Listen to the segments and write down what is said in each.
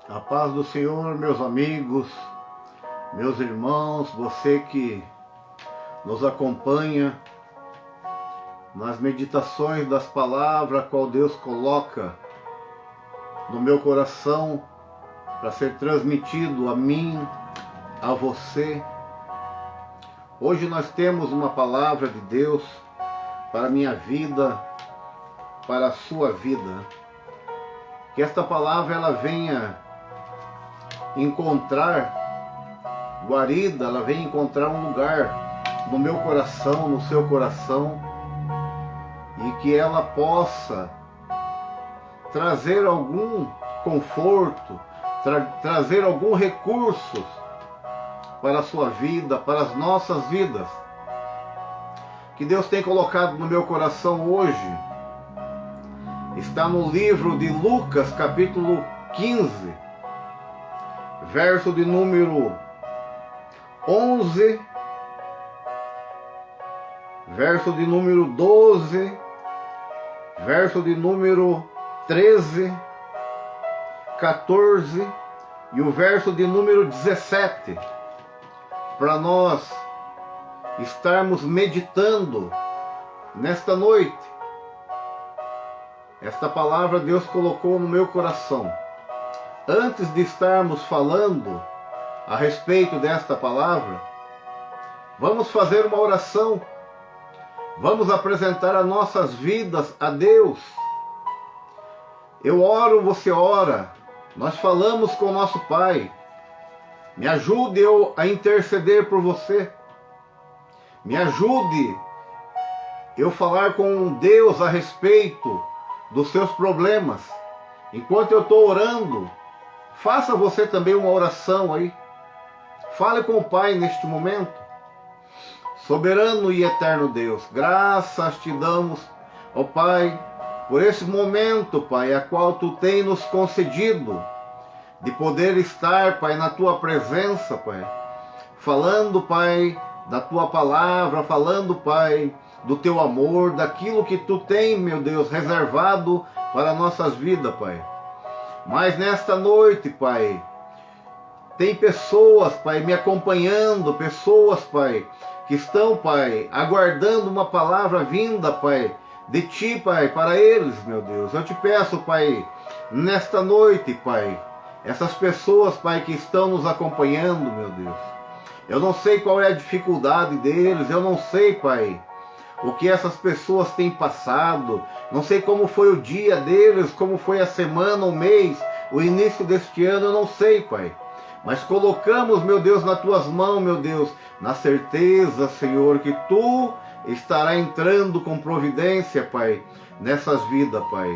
A paz do Senhor, meus amigos, meus irmãos, você que nos acompanha nas meditações das palavras qual Deus coloca no meu coração para ser transmitido a mim, a você. Hoje nós temos uma palavra de Deus para a minha vida, para a sua vida. Que esta palavra ela venha encontrar guarida, ela venha encontrar um lugar no meu coração, no seu coração, e que ela possa trazer algum conforto, trazer algum recurso para a sua vida, para as nossas vidas. Que Deus tem colocado no meu coração hoje está no livro de Lucas, capítulo 15, verso de número 11, verso de número 12, verso de número 13, 14 e o verso de número 17, para nós estarmos meditando nesta noite. Esta palavra Deus colocou no meu coração. Antes de estarmos falando a respeito desta palavra, vamos fazer uma oração. Vamos apresentar as nossas vidas a Deus. Eu oro, você ora. Nós falamos com o nosso Pai. Me ajude eu a interceder por você. Me ajude eu falar com Deus a respeito dos seus problemas. Enquanto eu estou orando, faça você também uma oração aí. Fale com o Pai neste momento. Soberano e eterno Deus, graças te damos, ó Pai, por esse momento, Pai, a qual tu tem nos concedido de poder estar, Pai, na tua presença, Pai, falando, Pai, da tua palavra, falando, Pai, do teu amor, daquilo que tu tem, meu Deus, reservado para nossas vidas, Pai. Mas nesta noite, Pai, tem pessoas, Pai, me acompanhando, pessoas, Pai, que estão, Pai, aguardando uma palavra vinda, Pai, de Ti, Pai, para eles, meu Deus. Eu te peço, Pai, nesta noite, Pai, essas pessoas, Pai, que estão nos acompanhando, meu Deus. Eu não sei qual é a dificuldade deles, eu não sei, Pai, o que essas pessoas têm passado, não sei como foi o dia deles, como foi a semana, o mês, o início deste ano, eu não sei, Pai. Mas colocamos, meu Deus, nas tuas mãos, meu Deus, na certeza, Senhor, que tu estará entrando com providência, Pai, nessas vidas, Pai.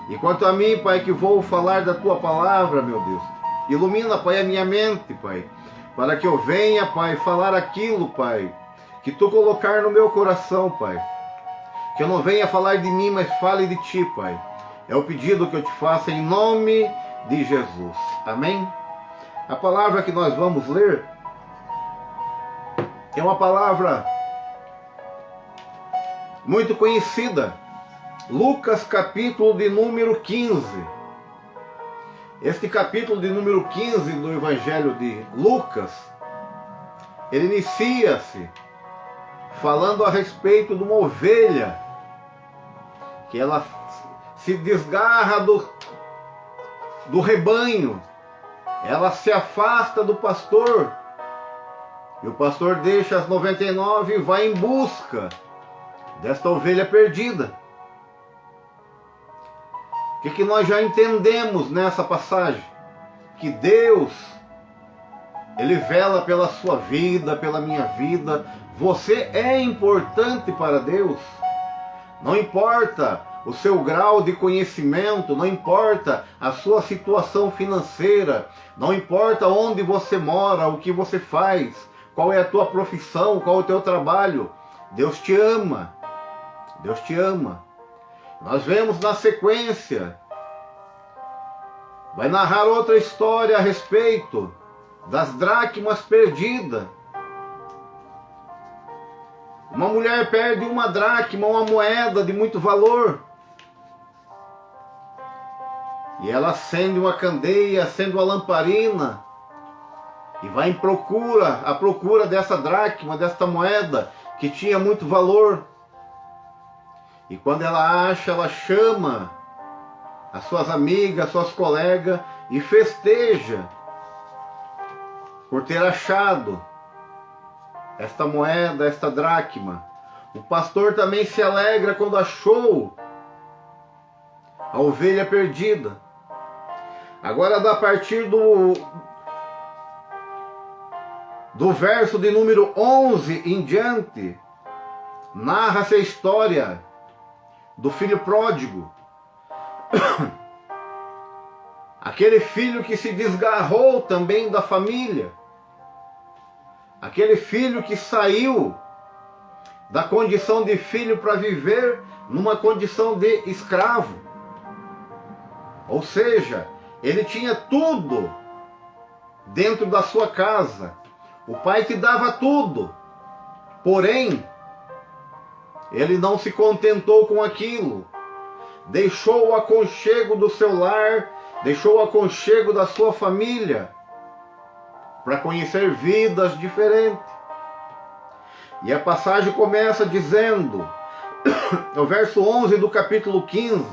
E quanto a mim, Pai, que vou falar da tua palavra, meu Deus, ilumina, Pai, a minha mente, Pai, para que eu venha, Pai, falar aquilo, Pai, que tu colocar no meu coração, Pai. Que eu não venha falar de mim, mas fale de ti, Pai. É o pedido que eu te faço em nome de Jesus. Amém? A palavra que nós vamos ler é uma palavra muito conhecida. Lucas, capítulo de número 15. Este capítulo de número 15 do Evangelho de Lucas, ele inicia-se falando a respeito de uma ovelha, que ela se desgarra do rebanho, ela se afasta do pastor, e o pastor deixa as 99 e vai em busca desta ovelha perdida. O que nós já entendemos nessa passagem? Que Deus, Ele vela pela sua vida, pela minha vida. Você é importante para Deus. Não importa o seu grau de conhecimento, não importa a sua situação financeira, não importa onde você mora, o que você faz, qual é a tua profissão, qual é o teu trabalho. Deus te ama. Deus te ama. Nós vemos na sequência, vai narrar outra história a respeito das dracmas perdidas. Uma mulher perde uma dracma, uma moeda de muito valor. E ela acende uma candeia, acende uma lamparina e vai à procura dessa dracma, desta moeda que tinha muito valor. E quando ela acha, ela chama as suas amigas, suas colegas e festeja por ter achado esta moeda, esta dracma. O pastor também se alegra quando achou a ovelha perdida. Agora, a partir do verso de número 11 em diante, narra-se a história do filho pródigo. Aquele filho que se desgarrou também da família. Aquele filho que saiu da condição de filho para viver numa condição de escravo. Ou seja, ele tinha tudo dentro da sua casa. O pai te dava tudo. Porém, ele não se contentou com aquilo. Deixou o aconchego do seu lar, deixou o aconchego da sua família para conhecer vidas diferentes. E a passagem começa dizendo, no verso 11 do capítulo 15,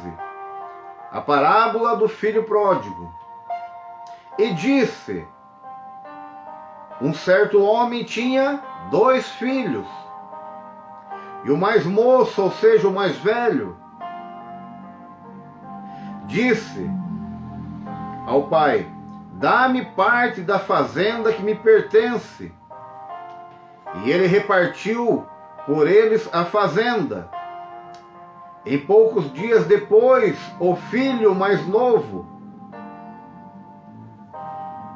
a parábola do filho pródigo. E disse: um certo homem tinha 2 filhos. E o mais moço, ou seja, o mais velho, disse ao pai: dá-me parte da fazenda que me pertence. E ele repartiu por eles a fazenda. Em poucos dias depois, o filho mais novo,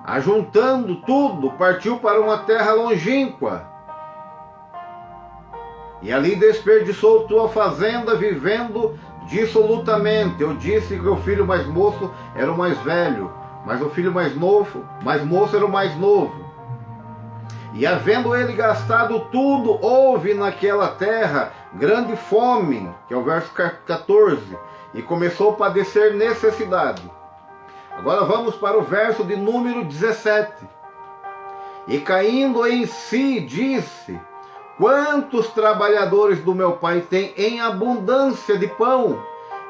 ajuntando tudo, partiu para uma terra longínqua. E ali desperdiçou tua fazenda, vivendo dissolutamente. Eu disse que o filho mais moço era o mais velho, mas o filho mais moço era o mais novo. E havendo ele gastado tudo, houve naquela terra grande fome, que é o verso 14, e começou a padecer necessidade. Agora vamos para o verso de número 17. E caindo em si, disse: quantos trabalhadores do meu pai têm em abundância de pão,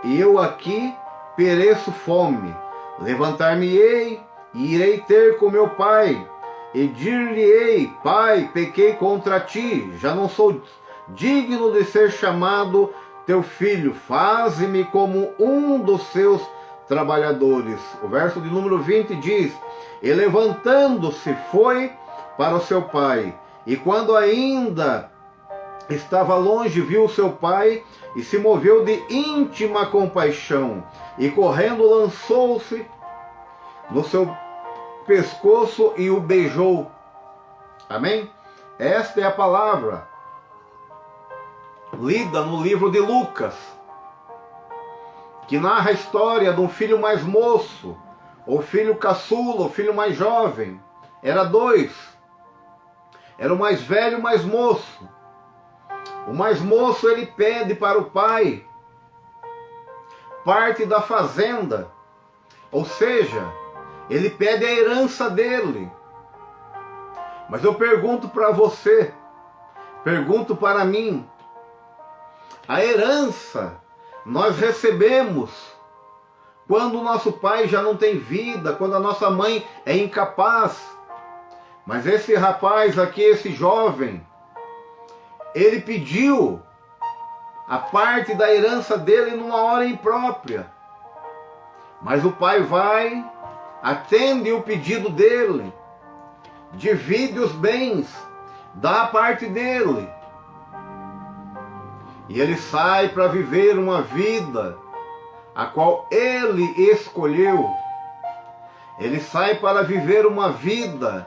e eu aqui pereço fome. Levantar-me-ei e irei ter com meu pai, e dir-lhe-ei: pai, pequei contra ti, já não sou digno de ser chamado teu filho, faze-me como um dos seus trabalhadores. O verso de número 20 diz: e levantando-se foi para o seu pai, e quando ainda estava longe, viu o seu pai, e se moveu de íntima compaixão, e correndo lançou-se no seu pescoço e o beijou. Amém? Esta é a palavra lida no livro de Lucas, que narra a história de um filho mais moço, ou filho caçula, ou filho mais jovem. Era 2. Era o mais velho e o mais moço. O mais moço, ele pede para o pai parte da fazenda, ou seja, ele pede a herança dele. Mas eu pergunto para você, pergunto para mim, a herança nós recebemos quando o nosso pai já não tem vida, quando a nossa mãe é incapaz. Mas esse rapaz aqui, esse jovem, ele pediu a parte da herança dele numa hora imprópria. Mas o pai vai, atende o pedido dele, divide os bens, dá a parte dele. E ele sai para viver uma vida a qual ele escolheu. Ele sai para viver uma vida.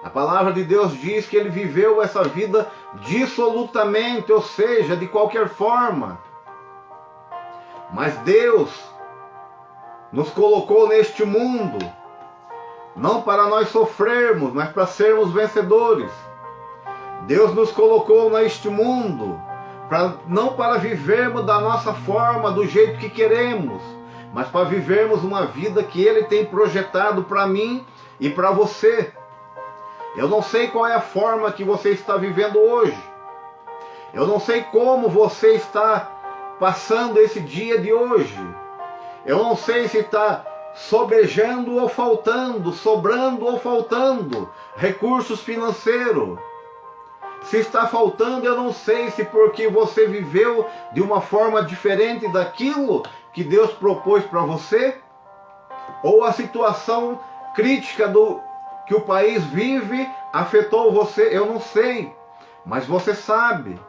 A palavra de Deus diz que ele viveu essa vida dissolutamente, ou seja, de qualquer forma. Mas Deus nos colocou neste mundo, não para nós sofrermos, mas para sermos vencedores. Deus nos colocou neste mundo, não para vivermos da nossa forma, do jeito que queremos, mas para vivermos uma vida que Ele tem projetado para mim e para você. Eu não sei qual é a forma que você está vivendo hoje. Eu não sei como você está passando esse dia de hoje. Eu não sei se está sobejando ou faltando, sobrando ou faltando recursos financeiros. Se está faltando, eu não sei se porque você viveu de uma forma diferente daquilo que Deus propôs para você, ou a situação crítica que o país vive afetou você, eu não sei, mas você sabe.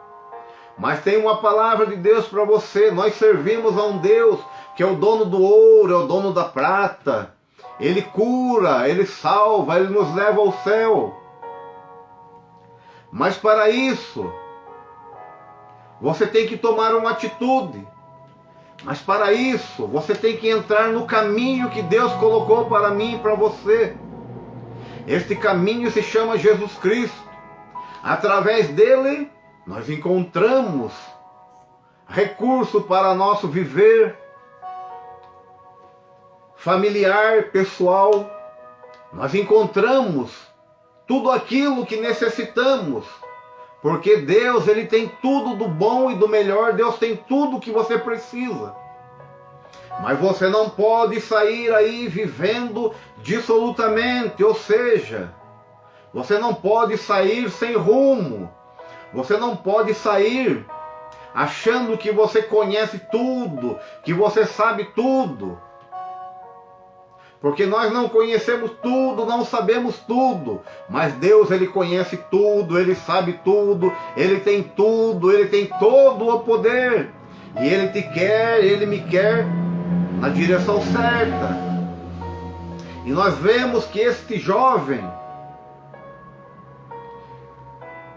Mas tem uma palavra de Deus para você. Nós servimos a um Deus que é o dono do ouro, é o dono da prata. Ele cura, Ele salva, Ele nos leva ao céu. Mas para isso, você tem que tomar uma atitude. Mas para isso, você tem que entrar no caminho que Deus colocou para mim e para você. Este caminho se chama Jesus Cristo. Através dele, nós encontramos recurso para nosso viver familiar, pessoal. Nós encontramos tudo aquilo que necessitamos, porque Deus, Ele tem tudo do bom e do melhor. Deus tem tudo o que você precisa. Mas você não pode sair aí vivendo dissolutamente, ou seja, você não pode sair sem rumo. Você não pode sair achando que você conhece tudo, que você sabe tudo. Porque nós não conhecemos tudo, não sabemos tudo. Mas Deus, Ele conhece tudo, Ele sabe tudo, Ele tem tudo, Ele tem todo o poder. E Ele te quer, Ele me quer na direção certa. E nós vemos que este jovem,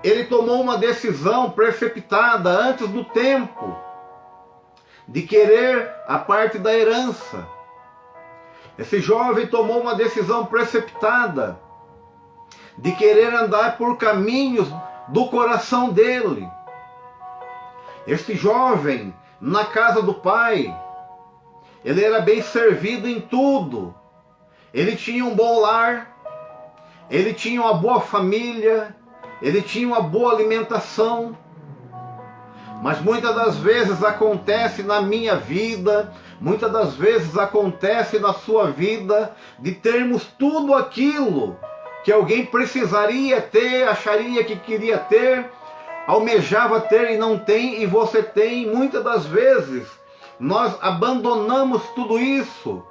ele tomou uma decisão precipitada antes do tempo de querer a parte da herança. Esse jovem tomou uma decisão precipitada de querer andar por caminhos do coração dele. Este jovem, na casa do pai, ele era bem servido em tudo. Ele tinha um bom lar, ele tinha uma boa família, ele tinha uma boa alimentação. Mas muitas das vezes acontece na minha vida, muitas das vezes acontece na sua vida, de termos tudo aquilo que alguém precisaria ter, acharia que queria ter, almejava ter e não tem, e você tem. Muitas das vezes nós abandonamos tudo isso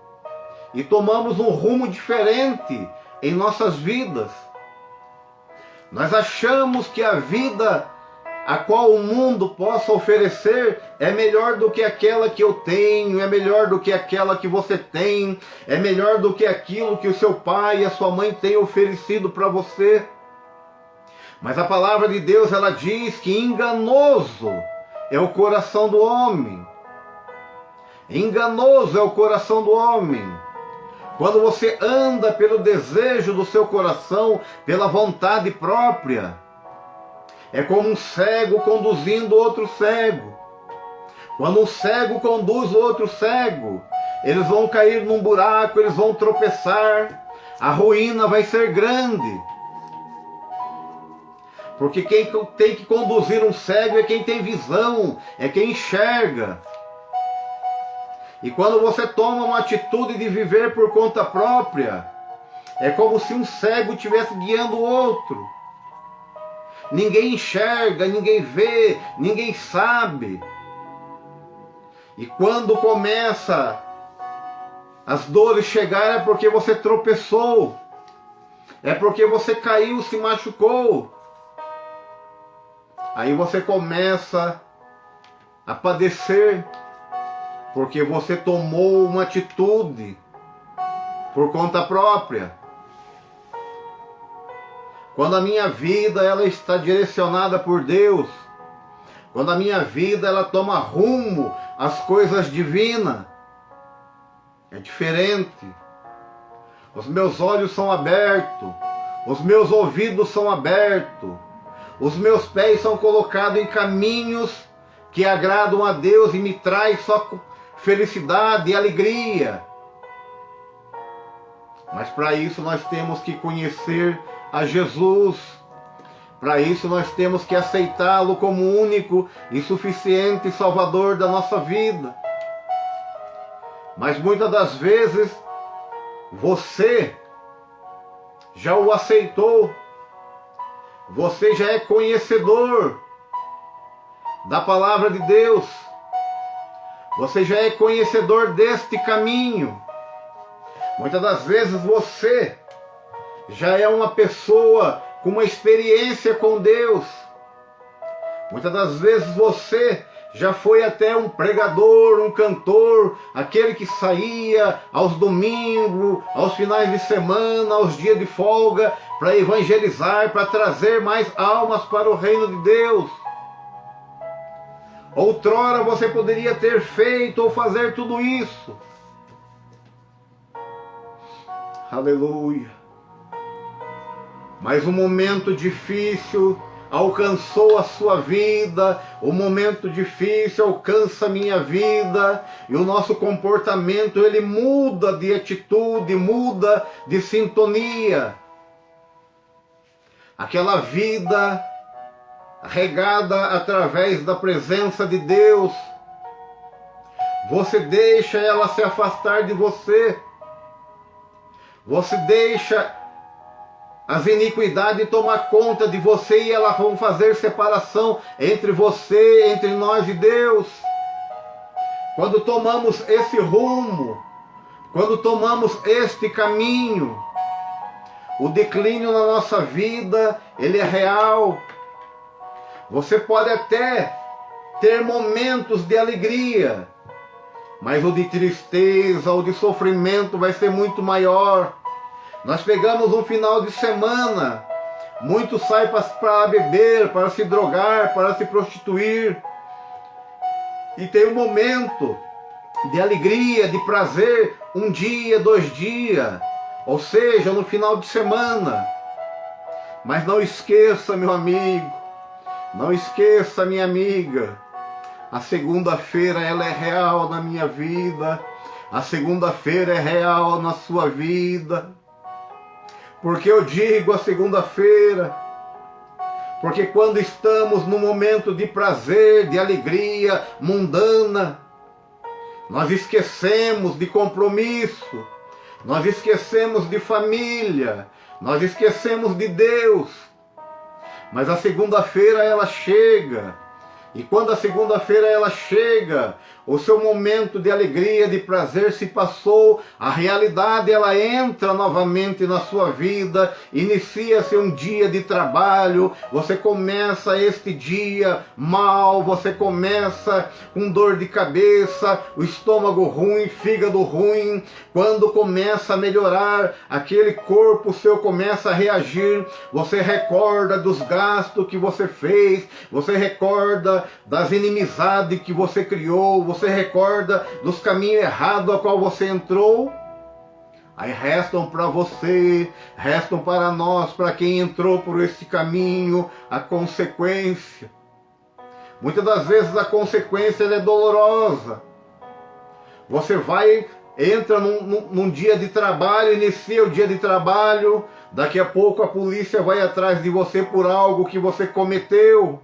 e tomamos um rumo diferente em nossas vidas. Nós achamos que a vida a qual o mundo possa oferecer é melhor do que aquela que eu tenho, é melhor do que aquela que você tem, é melhor do que aquilo que o seu pai e a sua mãe têm oferecido para você. Mas a palavra de Deus, ela diz que enganoso é o coração do homem. Enganoso é o coração do homem. Quando você anda pelo desejo do seu coração, pela vontade própria, é como um cego conduzindo outro cego. Quando um cego conduz outro cego, eles vão cair num buraco, eles vão tropeçar, a ruína vai ser grande. Porque quem tem que conduzir um cego é quem tem visão, é quem enxerga. E quando você toma uma atitude de viver por conta própria, é como se um cego estivesse guiando o outro. Ninguém enxerga, ninguém vê, ninguém sabe. E quando começa as dores chegar, é porque você tropeçou, é porque você caiu, se machucou. Aí você começa a padecer, porque você tomou uma atitude por conta própria. Quando a minha vida ela está direcionada por Deus, quando a minha vida ela toma rumo às coisas divinas, é diferente. Os meus olhos são abertos, os meus ouvidos são abertos, os meus pés são colocados em caminhos que agradam a Deus e me traz só felicidade e alegria. Mas para isso nós temos que conhecer a Jesus. Para isso nós temos que aceitá-lo como único e suficiente Salvador da nossa vida. Mas muitas das vezes você já o aceitou. Você já é conhecedor da palavra de Deus. Você já é conhecedor deste caminho. Muitas das vezes você já é uma pessoa com uma experiência com Deus. Muitas das vezes você já foi até um pregador, um cantor, aquele que saía aos domingos, aos finais de semana, aos dias de folga, para evangelizar, para trazer mais almas para o reino de Deus. Outrora você poderia ter feito ou fazer tudo isso. Aleluia. Mas um momento difícil alcançou a sua vida, o momento difícil alcança a minha vida, e o nosso comportamento ele muda de atitude, muda de sintonia. Aquela vida regada através da presença de Deus, você deixa ela se afastar de você, você deixa as iniquidades tomar conta de você e elas vão fazer separação entre você, entre nós e Deus. Quando tomamos esse rumo, quando tomamos este caminho, o declínio na nossa vida, ele é real. Você pode até ter momentos de alegria, mas o de tristeza, o de sofrimento vai ser muito maior. Nós pegamos um final de semana, muitos saem para beber, para se drogar, para se prostituir. E tem um momento de alegria, de prazer, um dia, 2 dias, ou seja, no final de semana. Mas não esqueça, meu amigo, não esqueça, minha amiga, a segunda-feira ela é real na minha vida, a segunda-feira é real na sua vida. Porque eu digo a segunda-feira? Porque quando estamos no momento de prazer, de alegria mundana, nós esquecemos de compromisso, nós esquecemos de família, nós esquecemos de Deus. Mas a segunda-feira ela chega, e quando a segunda-feira ela chega, o seu momento de alegria, de prazer se passou, a realidade ela entra novamente na sua vida, inicia-se um dia de trabalho, você começa este dia mal, você começa com dor de cabeça, o estômago ruim, fígado ruim. Quando começa a melhorar, aquele corpo seu começa a reagir, você recorda dos gastos que você fez, você recorda das inimizades que você criou, você recorda dos caminhos errados a qual você entrou. Aí restam para você, restam para nós, para quem entrou por esse caminho, a consequência. Muitas das vezes a consequência ela é dolorosa. Você entra num dia de trabalho, inicia o dia de trabalho, daqui a pouco a polícia vai atrás de você por algo que você cometeu.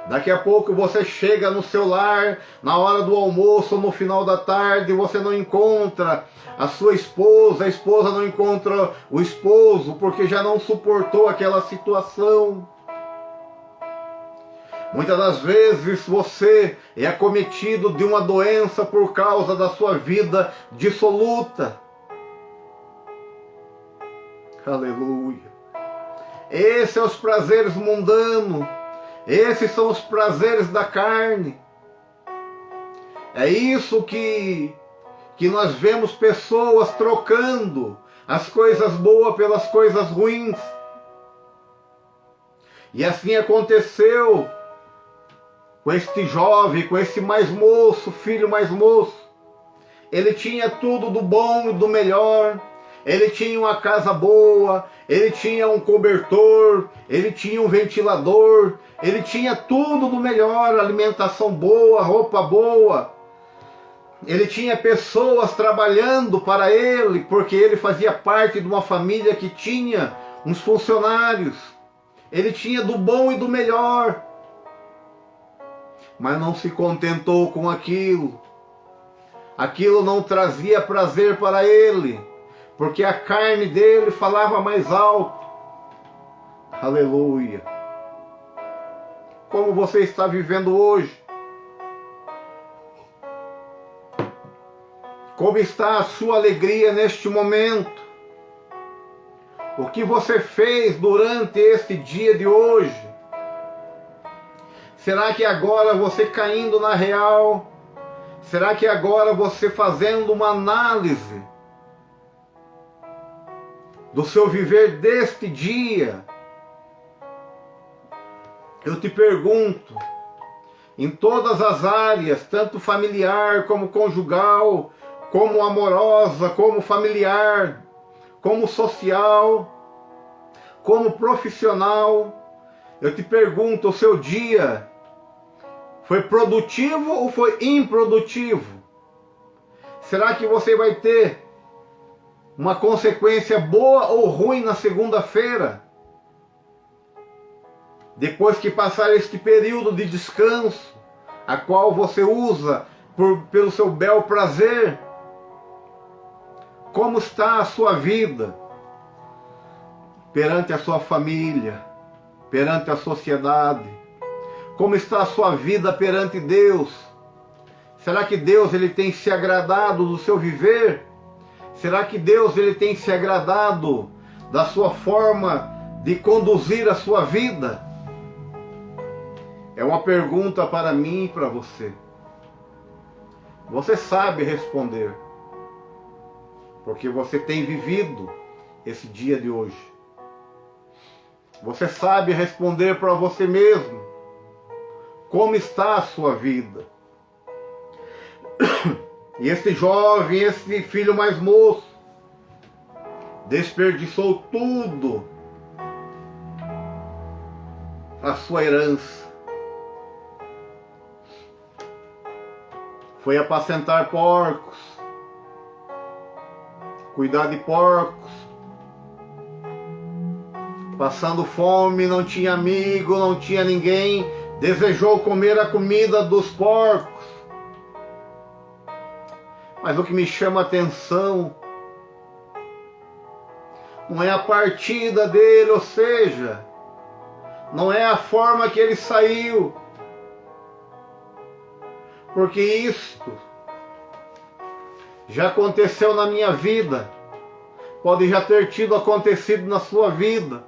Daqui a pouco você chega no seu lar, na hora do almoço, no final da tarde, você não encontra a sua esposa, a esposa não encontra o esposo, porque já não suportou aquela situação. Muitas das vezes você é acometido de uma doença por causa da sua vida dissoluta. Aleluia. Esses são os prazeres mundanos. Esses são os prazeres da carne. É isso que nós vemos pessoas trocando as coisas boas pelas coisas ruins. E assim aconteceu com este jovem, com esse mais moço, filho mais moço. Ele tinha tudo do bom e do melhor. Ele tinha uma casa boa, ele tinha um cobertor, ele tinha um ventilador, ele tinha tudo do melhor, alimentação boa, roupa boa. Ele tinha pessoas trabalhando para ele, porque ele fazia parte de uma família que tinha uns funcionários. Ele tinha do bom e do melhor. Mas não se contentou com aquilo. Aquilo não trazia prazer para ele, porque a carne dele falava mais alto. Aleluia. Como você está vivendo hoje? Como está a sua alegria neste momento? O que você fez durante este dia de hoje? Será que agora você caindo na real? Será que agora você fazendo uma análise do seu viver deste dia? Eu te pergunto, em todas as áreas, tanto familiar como conjugal, como amorosa, como familiar, como social, como profissional, eu te pergunto, o seu dia foi produtivo ou foi improdutivo? Será que você vai ter uma consequência boa ou ruim na segunda-feira? Depois que passar este período de descanso, a qual você usa pelo seu bel prazer, como está a sua vida perante a sua família, perante a sociedade? Como está a sua vida perante Deus? Será que Deus ele tem se agradado do seu viver? Será que Deus ele tem se agradado da sua forma de conduzir a sua vida? É uma pergunta para mim e para você. Você sabe responder, porque você tem vivido esse dia de hoje. Você sabe responder para você mesmo como está a sua vida. E este jovem, este filho mais moço, desperdiçou tudo a sua herança. Foi apacentar porcos, cuidar de porcos, passando fome, não tinha amigo, não tinha ninguém, desejou comer a comida dos porcos. Mas o que me chama a atenção não é a partida dele, ou seja, não é a forma que ele saiu, porque isto já aconteceu na minha vida, pode já ter tido acontecido na sua vida.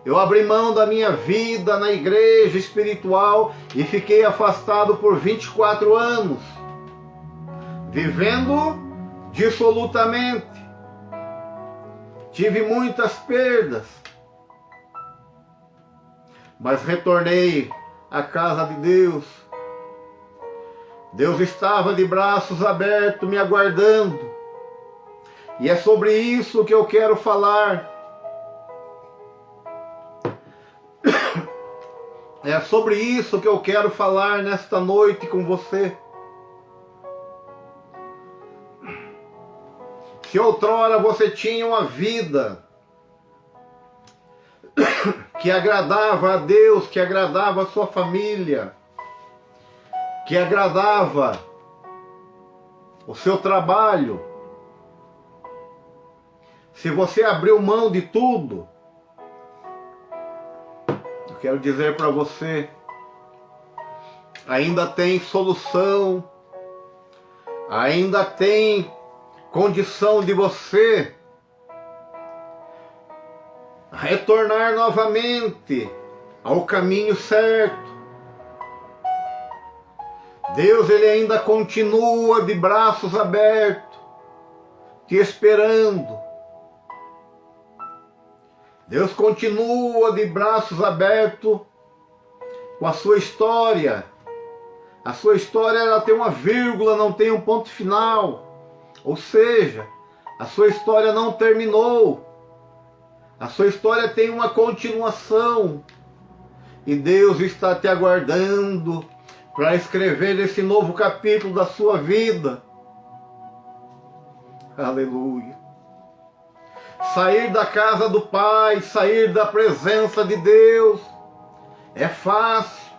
Eu abri mão da minha vida na igreja espiritual e fiquei afastado por 24 anos, vivendo dissolutamente. Tive muitas perdas, mas retornei à casa de Deus. Deus estava de braços abertos me aguardando. E é sobre isso que eu quero falar. É sobre isso que eu quero falar nesta noite com você. Se outrora você tinha uma vida que agradava a Deus, que agradava a sua família, que agradava o seu trabalho, se você abriu mão de tudo, eu quero dizer para você, ainda tem solução, ainda tem condição de você retornar novamente ao caminho certo. Deus ele ainda continua de braços abertos, te esperando. Deus continua de braços abertos com a sua história. A sua história ela tem uma vírgula, não tem um ponto final. Ou seja, a sua história não terminou. A sua história tem uma continuação. E Deus está te aguardando para escrever esse novo capítulo da sua vida. Aleluia. Sair da casa do Pai, sair da presença de Deus, é fácil.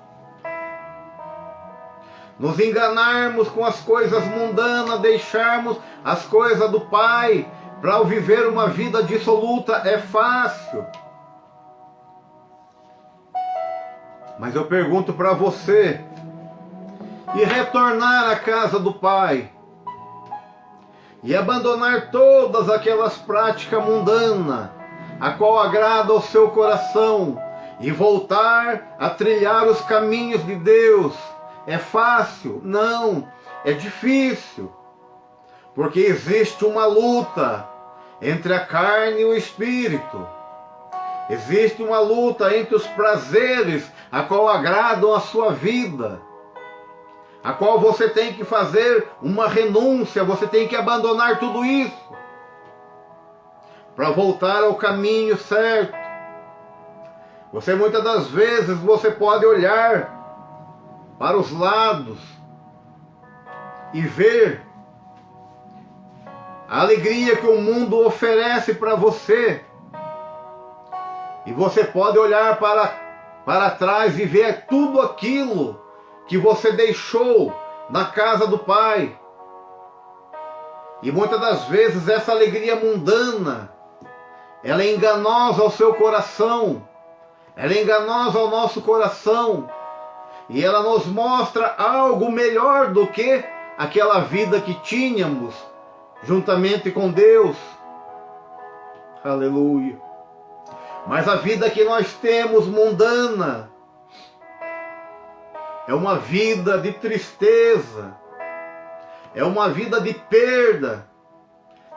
Nos enganarmos com as coisas mundanas, deixarmos as coisas do Pai para viver uma vida dissoluta, é fácil. Mas eu pergunto para você, e retornar à casa do Pai, e abandonar todas aquelas práticas mundanas, a qual agrada ao seu coração, e voltar a trilhar os caminhos de Deus, é fácil? Não, é difícil, porque existe uma luta entre a carne e o espírito. Existe uma luta entre os prazeres a qual agradam a sua vida, a qual você tem que fazer uma renúncia, você tem que abandonar tudo isso para voltar ao caminho certo. Você muitas das vezes você pode olhar para os lados e ver a alegria que o mundo oferece para você. E você pode olhar para trás e ver tudo aquilo que você deixou na casa do Pai. E muitas das vezes essa alegria mundana, ela é enganosa ao seu coração. Ela é enganosa ao nosso coração. E ela nos mostra algo melhor do que aquela vida que tínhamos juntamente com Deus. Aleluia. Mas a vida que nós temos mundana é uma vida de tristeza, é uma vida de perda,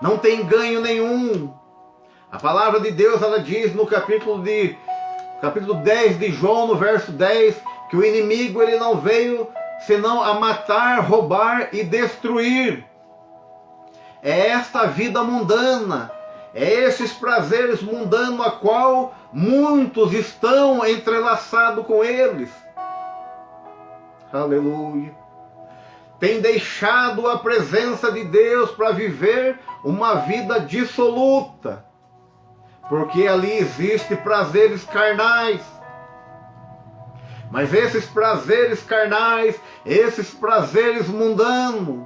não tem ganho nenhum. A palavra de Deus, ela diz no capítulo 10 de João, no verso 10, que o inimigo ele não veio senão a matar, roubar e destruir. É esta vida mundana, é esses prazeres mundanos a qual muitos estão entrelaçados com eles. Aleluia. Tem deixado a presença de Deus para viver uma vida dissoluta, porque ali existe prazeres carnais. Mas esses prazeres carnais, esses prazeres mundanos,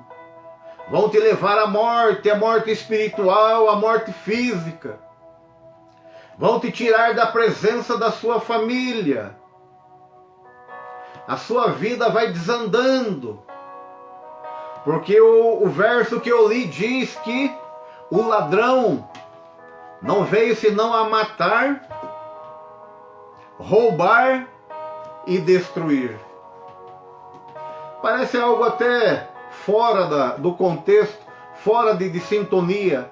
vão te levar à morte, a morte espiritual, a morte física. Vão te tirar da presença da sua família. A sua vida vai desandando. Porque o verso que eu li diz que o ladrão não veio senão a matar, roubar e destruir. Parece algo até fora do contexto, fora de sintonia.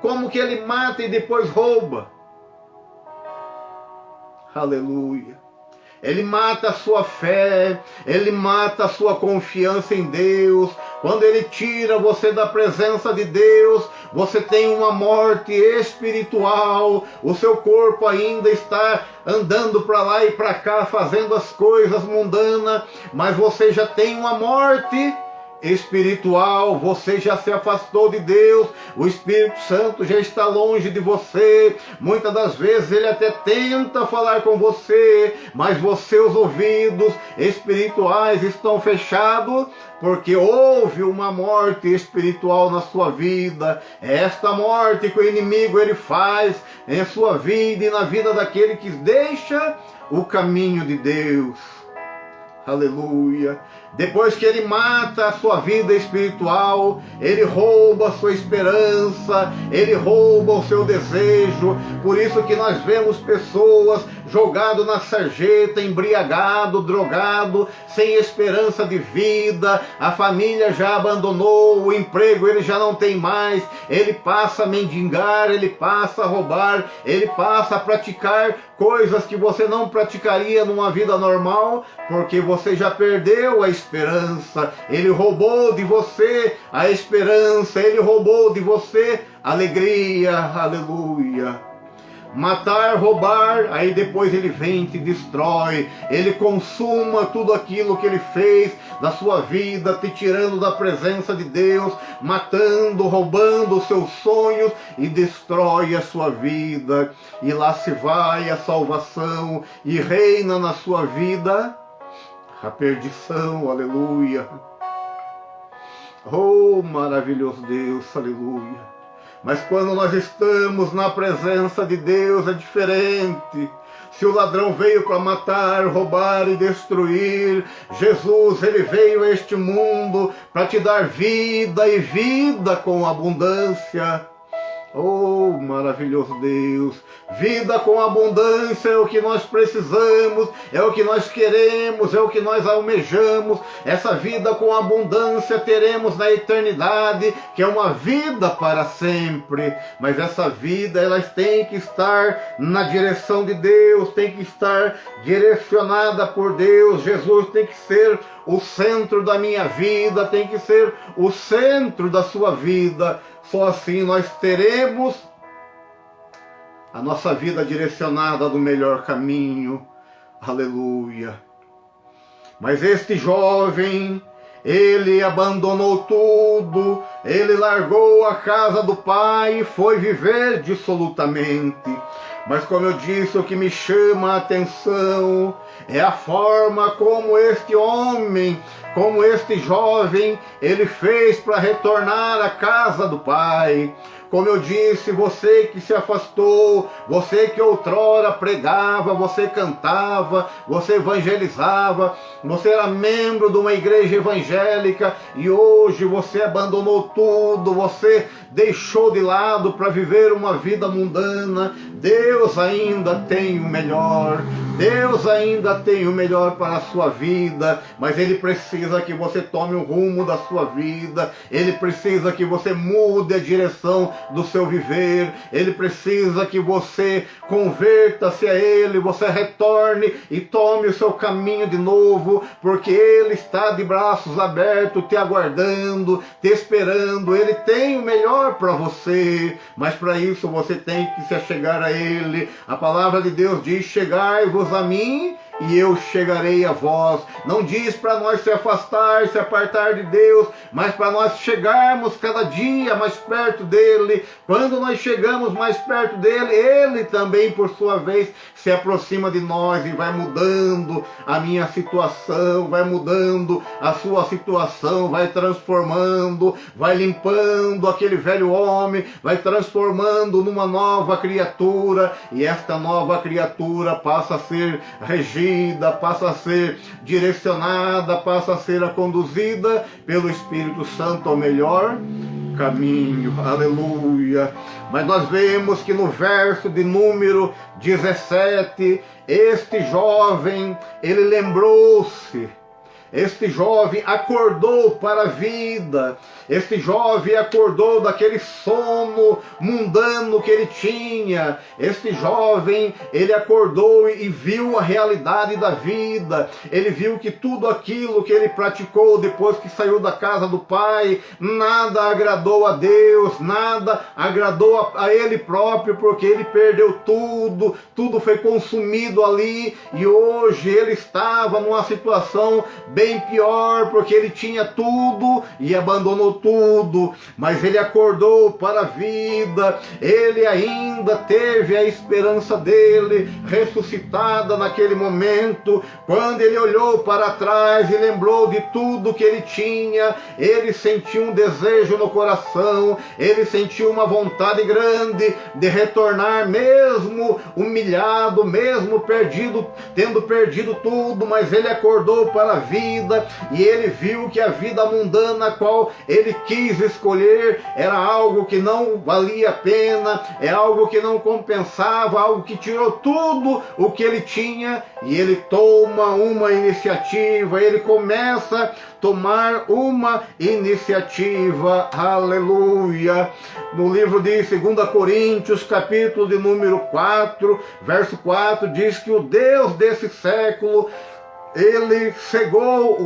Como que ele mata e depois rouba? Aleluia. Ele mata a sua fé, ele mata a sua confiança em Deus. Quando ele tira você da presença de Deus, você tem uma morte espiritual. O seu corpo ainda está andando para lá e para cá, fazendo as coisas mundanas, mas você já tem uma morte espiritual, você já se afastou de Deus, o Espírito Santo já está longe de você. Muitas das vezes ele até tenta falar com você, mas os seus ouvidos espirituais estão fechados, porque houve uma morte espiritual na sua vida. É esta morte que o inimigo ele faz em sua vida e na vida daquele que deixa o caminho de Deus. Aleluia. Depois que ele mata a sua vida espiritual, ele rouba a sua esperança, ele rouba o seu desejo. Por isso que nós vemos pessoas jogadas na sarjeta, embriagado, drogado, sem esperança de vida. A família já abandonou, o emprego ele já não tem mais. Ele passa a mendigar, ele passa a roubar, ele passa a praticar coisas que você não praticaria numa vida normal, porque você já perdeu a esperança. Ele roubou de você a esperança, ele roubou de você a alegria. Aleluia. matar, roubar, aí depois ele vem e te destrói, ele consuma tudo aquilo que ele fez da sua vida, te tirando da presença de Deus, matando, roubando os seus sonhos e destrói a sua vida, e lá se vai a salvação e reina na sua vida a perdição, aleluia. Oh, maravilhoso Deus, aleluia. Mas quando nós estamos na presença de Deus é diferente. Se o ladrão veio para matar, roubar e destruir, Jesus, ele veio a este mundo para te dar vida e vida com abundância. Oh, maravilhoso Deus, vida com abundância é o que nós precisamos, é o que nós queremos, é o que nós almejamos. Essa vida com abundância teremos na eternidade, que é uma vida para sempre. Mas essa vida, ela tem que estar na direção de Deus, tem que estar direcionada por Deus. Jesus tem que ser o centro da minha vida, tem que ser o centro da sua vida. Só assim nós teremos a nossa vida direcionada no melhor caminho. Aleluia. Mas este jovem, ele abandonou tudo, ele largou a casa do pai e foi viver dissolutamente. Mas como eu disse, o que me chama a atenção é a forma como este homem, como este jovem, ele fez para retornar à casa do pai. Como eu disse, você que se afastou, você que outrora pregava, você cantava, você evangelizava, você era membro de uma igreja evangélica e hoje você abandonou tudo, você deixou de lado para viver uma vida mundana. Deus ainda tem o melhor, Deus ainda tem o melhor para a sua vida, mas Ele precisa que você tome o rumo da sua vida, Ele precisa que você mude a direção do seu viver, Ele precisa que você converta-se a Ele, você retorne e tome o seu caminho de novo, porque Ele está de braços abertos, te aguardando, te esperando. Ele tem o melhor para você, mas para isso você tem que se achegar a Ele. A palavra de Deus diz: chegai-vos a mim e eu chegarei a vós. Não diz para nós se afastar, se apartar de Deus, mas para nós chegarmos cada dia mais perto dEle. Quando nós chegamos mais perto dEle, Ele também, por sua vez, se aproxima de nós e vai mudando a minha situação, vai mudando a sua situação, vai transformando, vai limpando aquele velho homem, vai transformando numa nova criatura, e esta nova criatura passa a ser regida, passa a ser direcionada, passa a ser conduzida pelo Espírito Santo ao melhor caminho. Aleluia. Mas nós vemos que no verso de número 17, este jovem, ele lembrou-se. Este jovem acordou para a vida. Este jovem acordou daquele sono mundano que ele tinha. Este jovem, ele acordou e viu a realidade da vida. Ele viu que tudo aquilo que ele praticou depois que saiu da casa do pai, nada agradou a Deus, nada agradou a ele próprio, porque ele perdeu tudo, tudo foi consumido ali, e hoje ele estava numa situação bem pior, porque ele tinha tudo e abandonou tudo. Mas ele acordou para a vida, ele ainda teve a esperança dele ressuscitada naquele momento. Quando ele olhou para trás e lembrou de tudo que ele tinha, ele sentiu um desejo no coração, ele sentiu uma vontade grande de retornar, mesmo humilhado, mesmo perdido, tendo perdido tudo. Mas ele acordou para a vida e ele viu que a vida mundana a qual ele quis escolher era algo que não valia a pena, é algo que não compensava, algo que tirou tudo o que ele tinha. E ele toma uma iniciativa, ele começa a tomar uma iniciativa. Aleluia. No livro de 2 Coríntios, capítulo de número 4, verso 4, diz que o Deus desse século, ele cegou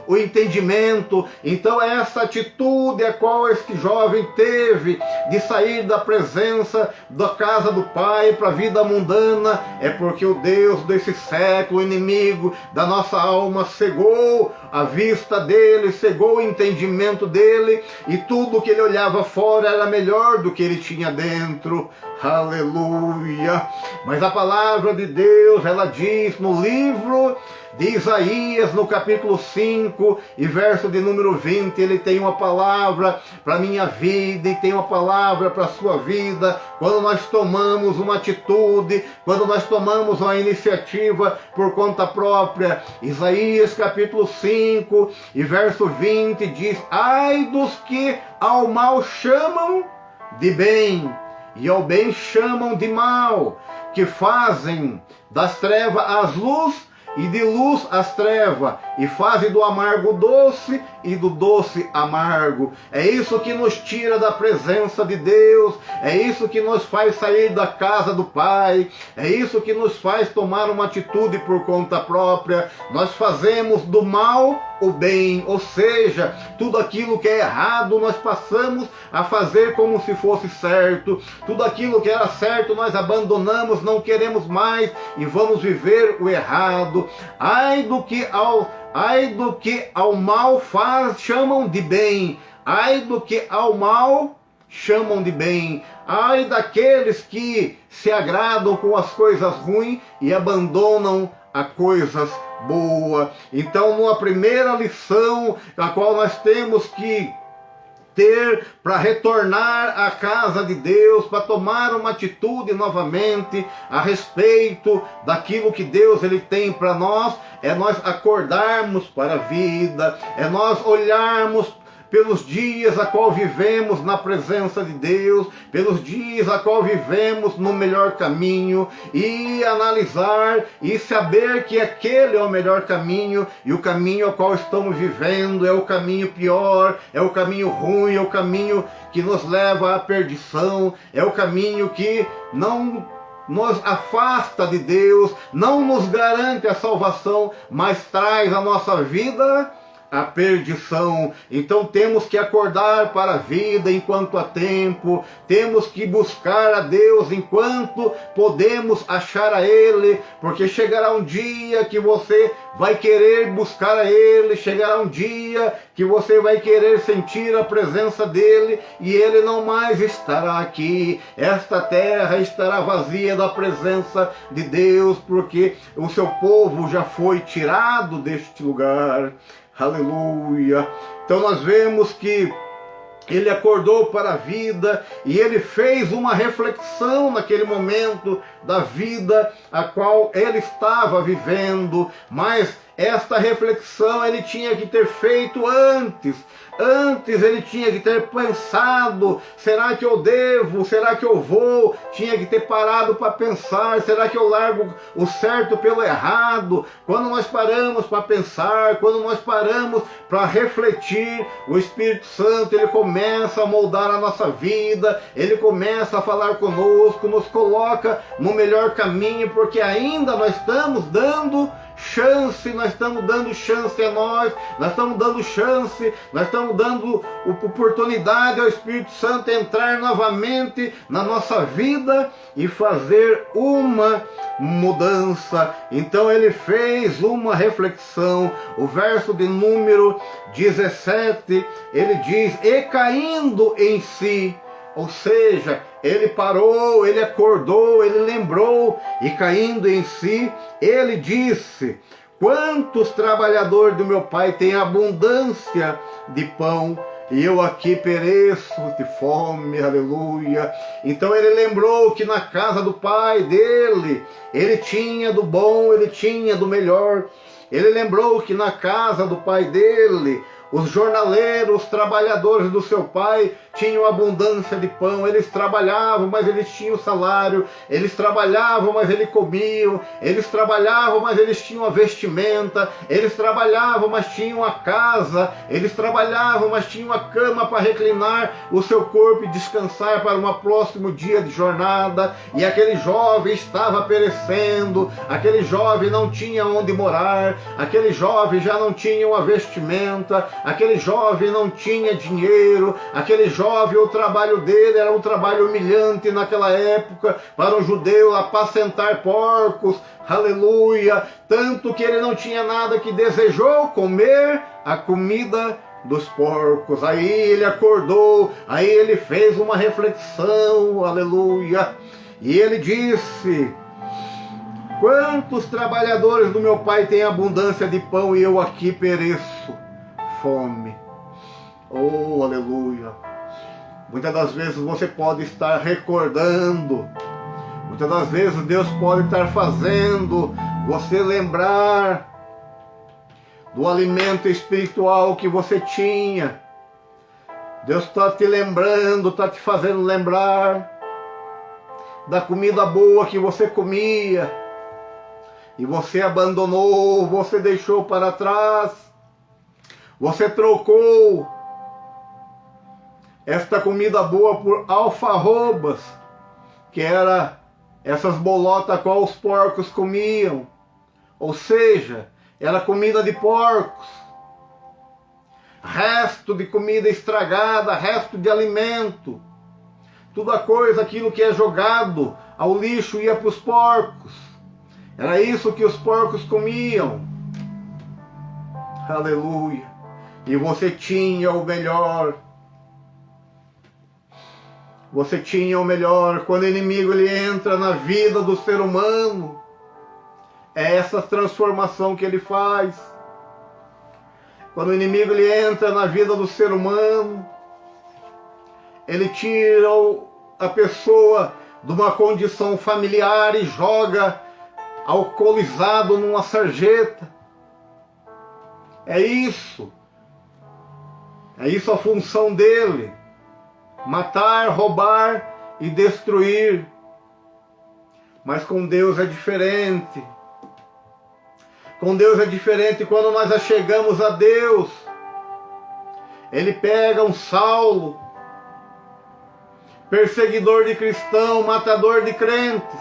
o entendimento. Então essa atitude a qual este jovem teve de sair da presença da casa do Pai para a vida mundana, é porque o Deus desse século, o inimigo da nossa alma, cegou a vista dele, cegou o entendimento dele, e tudo que ele olhava fora era melhor do que ele tinha dentro. Aleluia! Mas a palavra de Deus, ela diz no livro de Isaías, no capítulo 5 e verso de número 20, ele tem uma palavra para a minha vida e tem uma palavra para a sua vida. Quando nós tomamos uma atitude, quando nós tomamos uma iniciativa por conta própria. Isaías capítulo 5 e verso 20 diz: ai dos que ao mal chamam de bem e ao bem chamam de mal, que fazem das trevas as luz e de luz as trevas, e fazem do amargo doce e do doce amargo. É isso que nos tira da presença de Deus, é isso que nos faz sair da casa do Pai, é isso que nos faz tomar uma atitude por conta própria. Nós fazemos do mal o bem, ou seja, tudo aquilo que é errado nós passamos a fazer como se fosse certo, tudo aquilo que era certo nós abandonamos, não queremos mais e vamos viver o errado. Ai do que ao mal chamam de bem, ai do que ao mal chamam de bem, ai daqueles que se agradam com as coisas ruins e abandonam as coisas boas. Então, numa primeira lição, a qual nós temos que ter para retornar à casa de Deus, para tomar uma atitude novamente a respeito daquilo que Deus ele tem para nós, é nós acordarmos para a vida, é nós olharmos pelos dias a qual vivemos na presença de Deus, pelos dias a qual vivemos no melhor caminho, e analisar e saber que aquele é o melhor caminho, e o caminho ao qual estamos vivendo é o caminho pior, é o caminho ruim, é o caminho que nos leva à perdição, é o caminho que não nos afasta de Deus, não nos garante a salvação, mas traz à nossa vida a perdição. Então temos que acordar para a vida enquanto há tempo, temos que buscar a Deus enquanto podemos achar a Ele, porque chegará um dia que você vai querer buscar a Ele, chegará um dia que você vai querer sentir a presença dEle, e Ele não mais estará aqui, esta terra estará vazia da presença de Deus, porque o seu povo já foi tirado deste lugar. Aleluia! Então nós vemos que ele acordou para a vida e ele fez uma reflexão naquele momento da vida a qual ele estava vivendo, mas esta reflexão ele tinha que ter feito antes. Antes ele tinha que ter pensado, será que eu devo, será que eu vou? Tinha que ter parado para pensar, será que eu largo o certo pelo errado? Quando nós paramos para pensar, quando nós paramos para refletir, o Espírito Santo ele começa a moldar a nossa vida, ele começa a falar conosco, nos coloca no melhor caminho, porque ainda nós estamos dando chance, nós estamos dando chance a nós estamos dando chance, nós estamos dando oportunidade ao Espírito Santo entrar novamente na nossa vida e fazer uma mudança. Então ele fez uma reflexão. O verso de número 17, ele diz: e caindo em si, ou seja, ele parou, ele acordou, ele lembrou, e caindo em si, ele disse: quantos trabalhadores do meu pai têm abundância de pão, e eu aqui pereço de fome. Aleluia! Então ele lembrou que na casa do pai dele, ele tinha do bom, ele tinha do melhor. Ele lembrou que na casa do pai dele, os jornaleiros, os trabalhadores do seu pai tinham abundância de pão, eles trabalhavam, mas eles tinham salário, eles trabalhavam, mas eles comiam, eles trabalhavam, mas eles tinham a vestimenta, eles trabalhavam, mas tinham a casa, eles trabalhavam, mas tinham a cama para reclinar o seu corpo e descansar para um próximo dia de jornada. E aquele jovem estava perecendo, aquele jovem não tinha onde morar, aquele jovem já não tinha uma vestimenta, aquele jovem não tinha dinheiro, aquele jovem, o trabalho dele era um trabalho humilhante naquela época, para um judeu apacentar porcos, aleluia, tanto que ele não tinha nada, que desejou comer a comida dos porcos. Aí ele acordou, aí ele fez uma reflexão, aleluia, e ele disse: quantos trabalhadores do meu pai têm abundância de pão e eu aqui pereço fome. Oh, aleluia. Muitas das vezes você pode estar recordando, muitas das vezes Deus pode estar fazendo você lembrar do alimento espiritual que você tinha. Deus está te lembrando, está te fazendo lembrar da comida boa que você comia e você abandonou, você deixou para trás, você trocou esta comida boa por alfarrobas, que era essas bolotas qual os porcos comiam, ou seja, era comida de porcos, resto de comida estragada, resto de alimento, toda coisa, aquilo que é jogado ao lixo ia para os porcos, era isso que os porcos comiam, aleluia, e você tinha o melhor. Você tinha o melhor. Quando o inimigo ele entra na vida do ser humano, é essa transformação que ele faz. Quando o inimigo ele entra na vida do ser humano, ele tira a pessoa de uma condição familiar e joga alcoolizado numa sarjeta. É isso a função dele. Matar, roubar e destruir. Mas com Deus é diferente. Com Deus é diferente. Quando nós achegamos a Deus, Ele pega um Saulo, perseguidor de cristão, matador de crentes,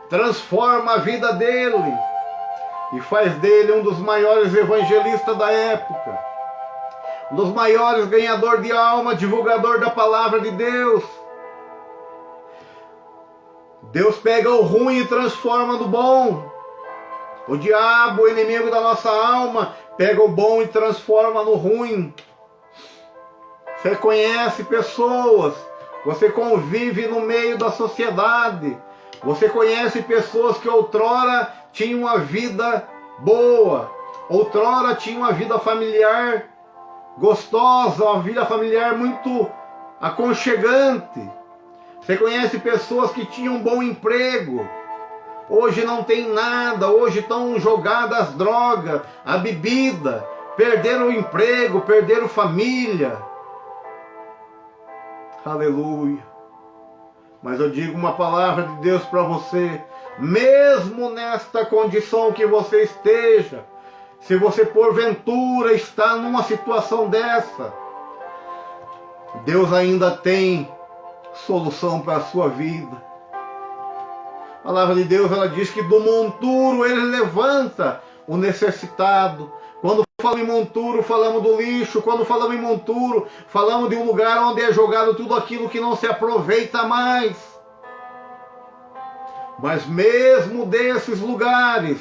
transforma a vida dele e faz dele um dos maiores evangelistas da época, um dos maiores ganhadores de alma, divulgador da palavra de Deus. Deus pega o ruim e transforma no bom. O diabo, o inimigo da nossa alma, pega o bom e transforma no ruim. Você conhece pessoas, você convive no meio da sociedade, você conhece pessoas que outrora tinham uma vida boa, outrora tinham uma vida familiar gostosa, uma vida familiar muito aconchegante. Você conhece pessoas que tinham um bom emprego, hoje não tem nada, hoje estão jogadas às drogas, à bebida, perderam o emprego, perderam família. Aleluia. Mas eu digo uma palavra de Deus para você, mesmo nesta condição que você esteja, se você porventura está numa situação dessa, Deus ainda tem solução para a sua vida. A palavra de Deus, ela diz que do monturo Ele levanta o necessitado. Quando falamos em monturo, falamos do lixo. Quando falamos em monturo, falamos de um lugar onde é jogado tudo aquilo que não se aproveita mais. Mas mesmo desses lugares,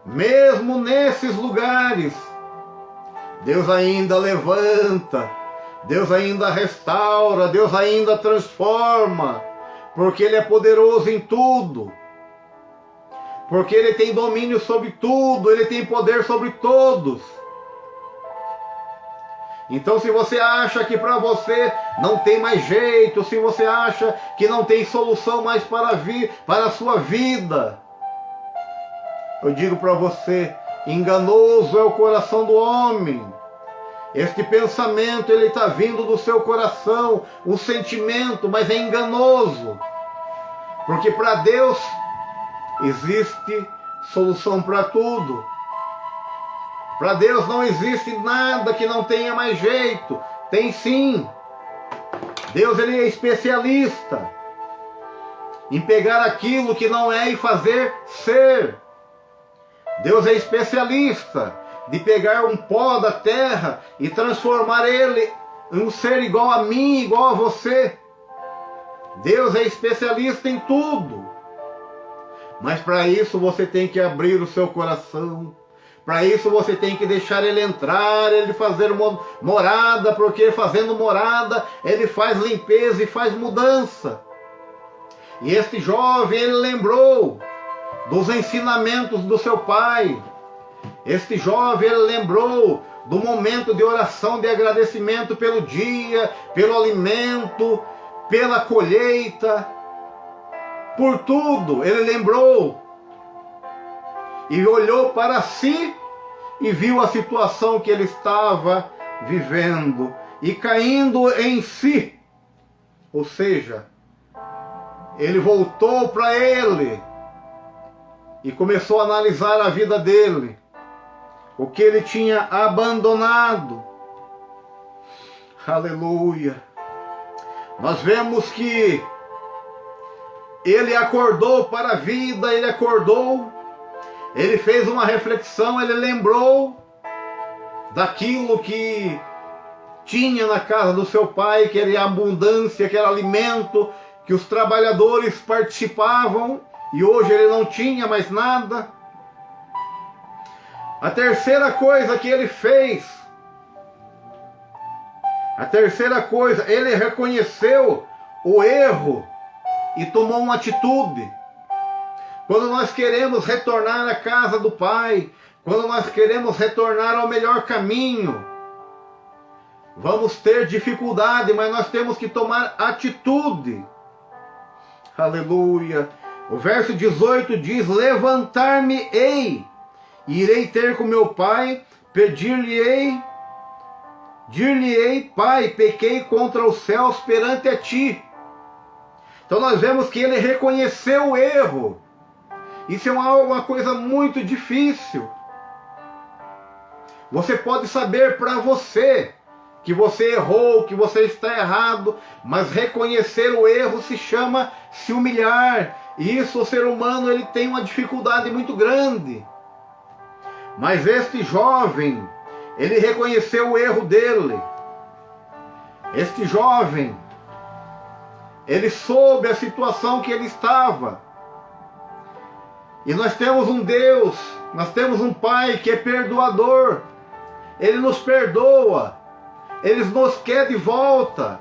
mesmo nesses lugares, Deus ainda levanta, Deus ainda restaura, Deus ainda transforma, porque Ele é poderoso em tudo, porque Ele tem domínio sobre tudo, Ele tem poder sobre todos. Então, se você acha que para você não tem mais jeito, se você acha que não tem solução mais para a sua vida, eu digo para você, enganoso é o coração do homem, Este pensamento, ele está vindo do seu coração, um sentimento, mas é enganoso. Porque para Deus existe solução para tudo. Para Deus não existe nada que não tenha mais jeito. Tem sim. Deus, ele é especialista em pegar aquilo que não é e fazer ser. Deus é especialista de pegar um pó da terra e transformar ele em um ser igual a mim, igual a você. Deus é especialista em tudo. Mas para isso você tem que abrir o seu coração. Para isso você tem que deixar ele entrar, ele fazer morada, porque fazendo morada, ele faz limpeza e faz mudança. E este jovem, ele lembrou dos ensinamentos do seu pai. Este jovem, ele lembrou do momento de oração, de agradecimento pelo dia, pelo alimento, pela colheita, por tudo. Ele lembrou e olhou para si e viu a situação que ele estava vivendo e caindo em si. Ou seja, ele voltou para ele e começou a analisar a vida dele, o que ele tinha abandonado. Aleluia! Nós vemos que ele acordou para a vida, ele acordou, ele fez uma reflexão, ele lembrou daquilo que tinha na casa do seu pai, que era abundância, que era alimento, que os trabalhadores participavam, e hoje ele não tinha mais nada. A terceira coisa que ele fez, ele reconheceu o erro e tomou uma atitude. Quando nós queremos retornar à casa do Pai, quando nós queremos retornar ao melhor caminho, vamos ter dificuldade, mas nós temos que tomar atitude. Aleluia! O verso 18 diz: levantar-me-ei, irei ter com meu pai, dir-lhe-ei, Pai, pequei contra os céus perante a ti. Então nós vemos que ele reconheceu o erro. Isso é uma coisa muito difícil. Você pode saber para você que você errou, que você está errado, mas reconhecer o erro se chama se humilhar. E isso o ser humano ele tem uma dificuldade muito grande. Mas este jovem, ele reconheceu o erro dele. Este jovem, ele soube a situação que ele estava. E nós temos um Deus, nós temos um Pai que é perdoador. Ele nos perdoa, Ele nos quer de volta.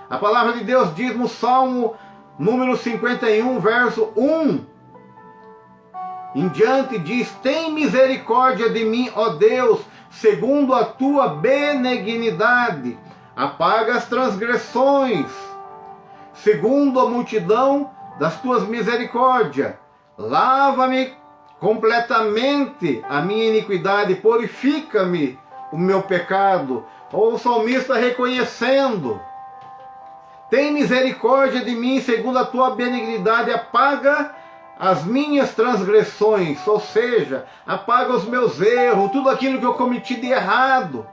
A palavra de Deus diz no Salmo número 51, verso 1 em diante, diz: tem misericórdia de mim, ó Deus, segundo a tua benignidade, apaga as transgressões, segundo a multidão das tuas misericórdias. Lava-me completamente a minha iniquidade, purifica-me o meu pecado. O salmista reconhecendo: tem misericórdia de mim, segundo a tua benignidade, apaga as minhas transgressões, ou seja, apaga os meus erros, tudo aquilo que eu cometi de errado.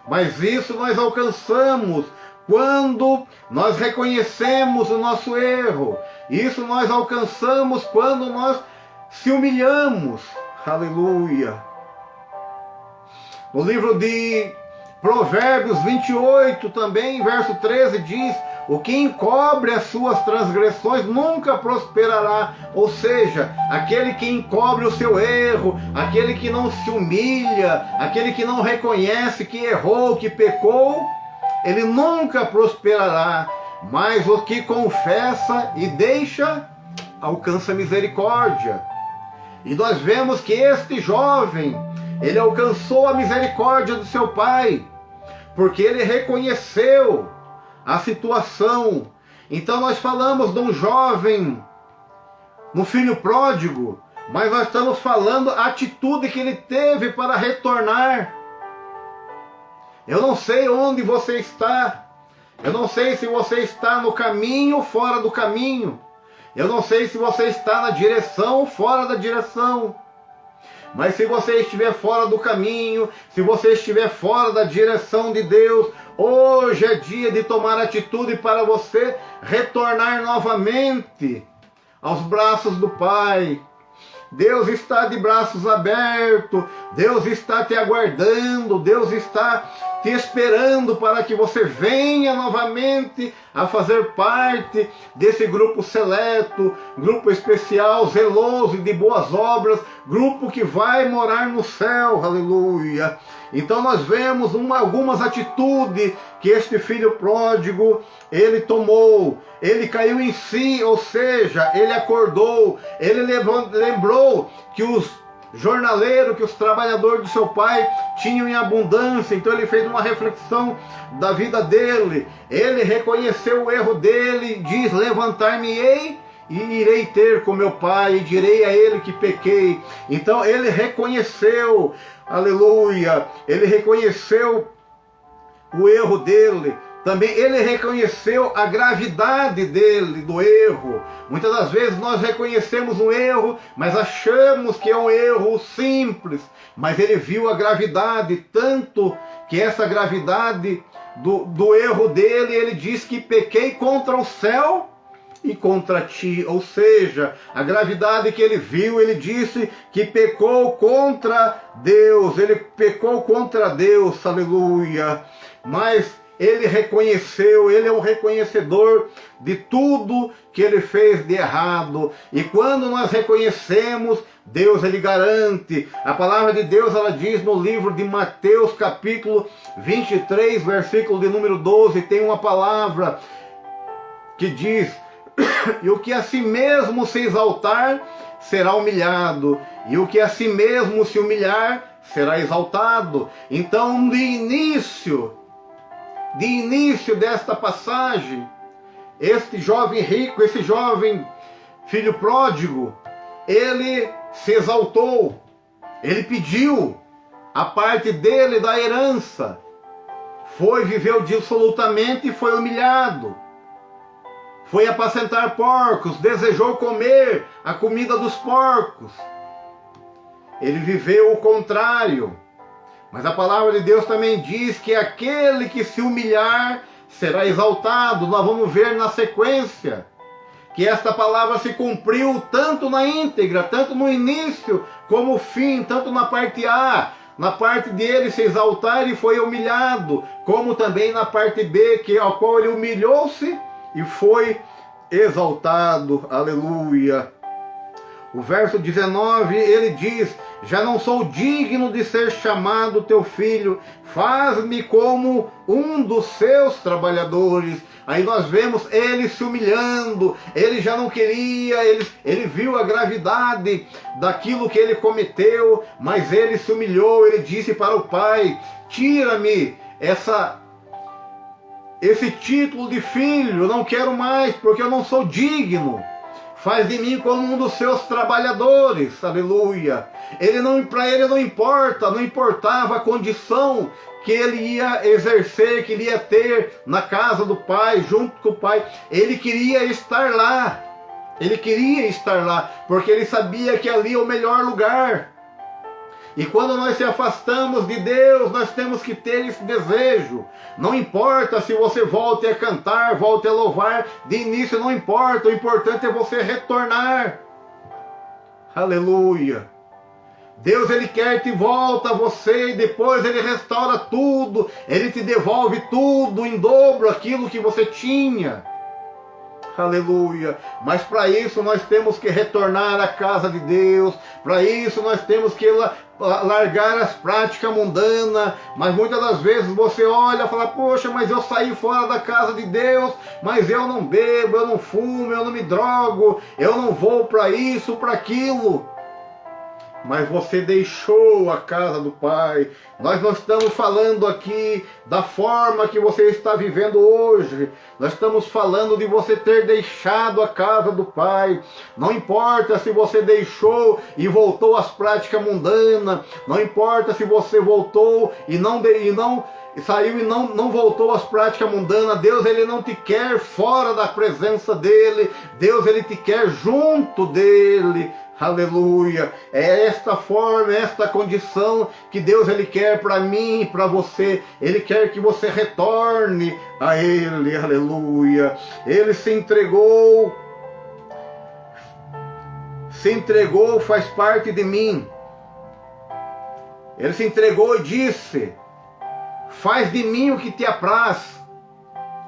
Mas isso nós alcançamos quando nós reconhecemos o nosso erro. Isso nós alcançamos quando nós se humilhamos. Aleluia! No livro de Provérbios 28 também, verso 13 diz: o que encobre as suas transgressões nunca prosperará. Ou seja, aquele que encobre o seu erro, aquele que não se humilha, aquele que não reconhece que errou, que pecou, ele nunca prosperará. Mas o que confessa e deixa, alcança misericórdia. E nós vemos que este jovem, ele alcançou a misericórdia do seu pai, porque ele reconheceu a situação. Então nós falamos de um jovem, no filho pródigo, mas nós estamos falando a atitude que ele teve para retornar. Eu não sei onde você está. Eu não sei se você está no caminho ou fora do caminho. Eu não sei se você está na direção ou fora da direção. Mas se você estiver fora do caminho, se você estiver fora da direção de Deus, hoje é dia de tomar atitude para você retornar novamente aos braços do Pai. Deus está de braços abertos, Deus está te aguardando, Deus está te esperando para que você venha novamente a fazer parte desse grupo seleto, grupo especial, zeloso e de boas obras, grupo que vai morar no céu, aleluia. Então nós vemos algumas atitudes que este filho pródigo, ele tomou, ele caiu em si, ou seja, ele acordou, ele lembrou que os jornaleiros, que os trabalhadores do seu pai tinham em abundância. Então ele fez uma reflexão da vida dele, ele reconheceu o erro dele, diz: levantar-me-ei e irei ter com meu pai, e direi a ele que pequei. Então ele reconheceu, aleluia, ele reconheceu o erro dele. Também ele reconheceu a gravidade dele, do erro. Muitas das vezes nós reconhecemos um erro, mas achamos que é um erro simples. Mas ele viu a gravidade, tanto que essa gravidade do erro dele, ele diz que pequei contra o céu e contra ti. Ou seja, a gravidade que ele viu, ele disse que pecou contra Deus. Ele pecou contra Deus, aleluia. Mas ele reconheceu, ele é o reconhecedor de tudo que ele fez de errado. E quando nós reconhecemos, Deus, ele garante. A palavra de Deus, ela diz no livro de Mateus, capítulo 23, versículo de número 12, tem uma palavra que diz: e o que a si mesmo se exaltar, será humilhado, e o que a si mesmo se humilhar, será exaltado. Então, de início desta passagem, este jovem rico, esse jovem filho pródigo, ele se exaltou, ele pediu a parte dele da herança, viveu dissolutamente e foi humilhado, foi apacentar porcos, desejou comer a comida dos porcos, ele viveu o contrário. Mas a palavra de Deus também diz que aquele que se humilhar será exaltado. Nós vamos ver na sequência que esta palavra se cumpriu tanto na íntegra, tanto no início como no fim, tanto na parte A, na parte de ele se exaltar e foi humilhado, como também na parte B, ao qual ele humilhou-se e foi exaltado. Aleluia. O verso 19, ele diz: já não sou digno de ser chamado teu filho, faz-me como um dos seus trabalhadores. Aí nós vemos ele se humilhando, ele já não queria, ele viu a gravidade daquilo que ele cometeu, mas ele se humilhou, ele disse para o pai: tira-me esse título de filho, eu não quero mais, porque eu não sou digno. Faz de mim como um dos seus trabalhadores, aleluia. Para ele não importava a condição que ele ia exercer, que ele ia ter na casa do pai, junto com o pai. Ele queria estar lá, porque ele sabia que ali é o melhor lugar. E quando nós se afastamos de Deus, nós temos que ter esse desejo. Não importa se você volte a cantar, volte a louvar, de início não importa, o importante é você retornar. Aleluia. Deus, ele quer te volta a você e depois ele restaura tudo, ele te devolve tudo em dobro aquilo que você tinha. Aleluia. Mas para isso nós temos que retornar à casa de Deus. Para isso nós temos que largar as práticas mundanas. Mas muitas das vezes você olha e fala: poxa, mas eu saí fora da casa de Deus, mas eu não bebo, eu não fumo, eu não me drogo, eu não vou para isso, para aquilo. mas você deixou a casa do Pai. Nós não estamos falando aqui da forma que você está vivendo hoje. Nós estamos falando de você ter deixado a casa do Pai. Não importa se você deixou e voltou às práticas mundanas. Não importa se você voltou e não saiu e não voltou às práticas mundanas. Deus, ele não te quer fora da presença dele. Deus, ele te quer junto dele. Aleluia. É esta forma, esta condição que Deus, ele quer para mim e para você. Ele quer que você retorne a ele. Aleluia. Ele se entregou, faz parte de mim. Ele se entregou e disse: faz de mim o que te apraz.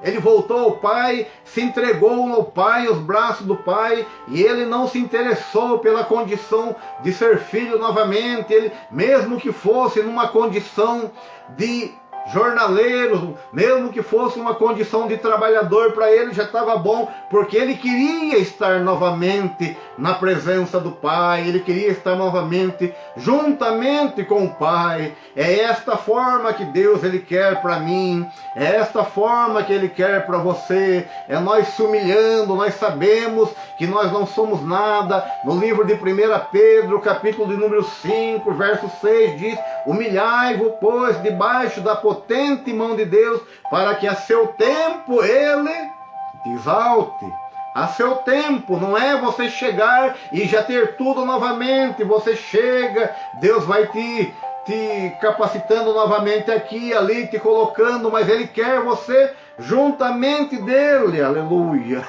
Ele voltou ao Pai, se entregou ao Pai, aos braços do Pai, e ele não se interessou pela condição de ser filho novamente. Ele, mesmo que fosse numa condição de jornaleiro, mesmo que fosse uma condição de trabalhador, para ele já estava bom, porque ele queria estar novamente na presença do Pai, ele queria estar novamente juntamente com o Pai. É esta forma que Deus, ele quer para mim, é esta forma que ele quer para você. É nós se humilhando. Nós sabemos que nós não somos nada. No livro de 1 Pedro, capítulo de número 5, verso 6, diz: humilhai-vos, pois, debaixo da potente mão de Deus, para que a seu tempo ele te exalte. A seu tempo, não é você chegar e já ter tudo novamente. Você chega, Deus vai te capacitando novamente aqui, ali, te colocando, mas ele quer você juntamente dele. Aleluia.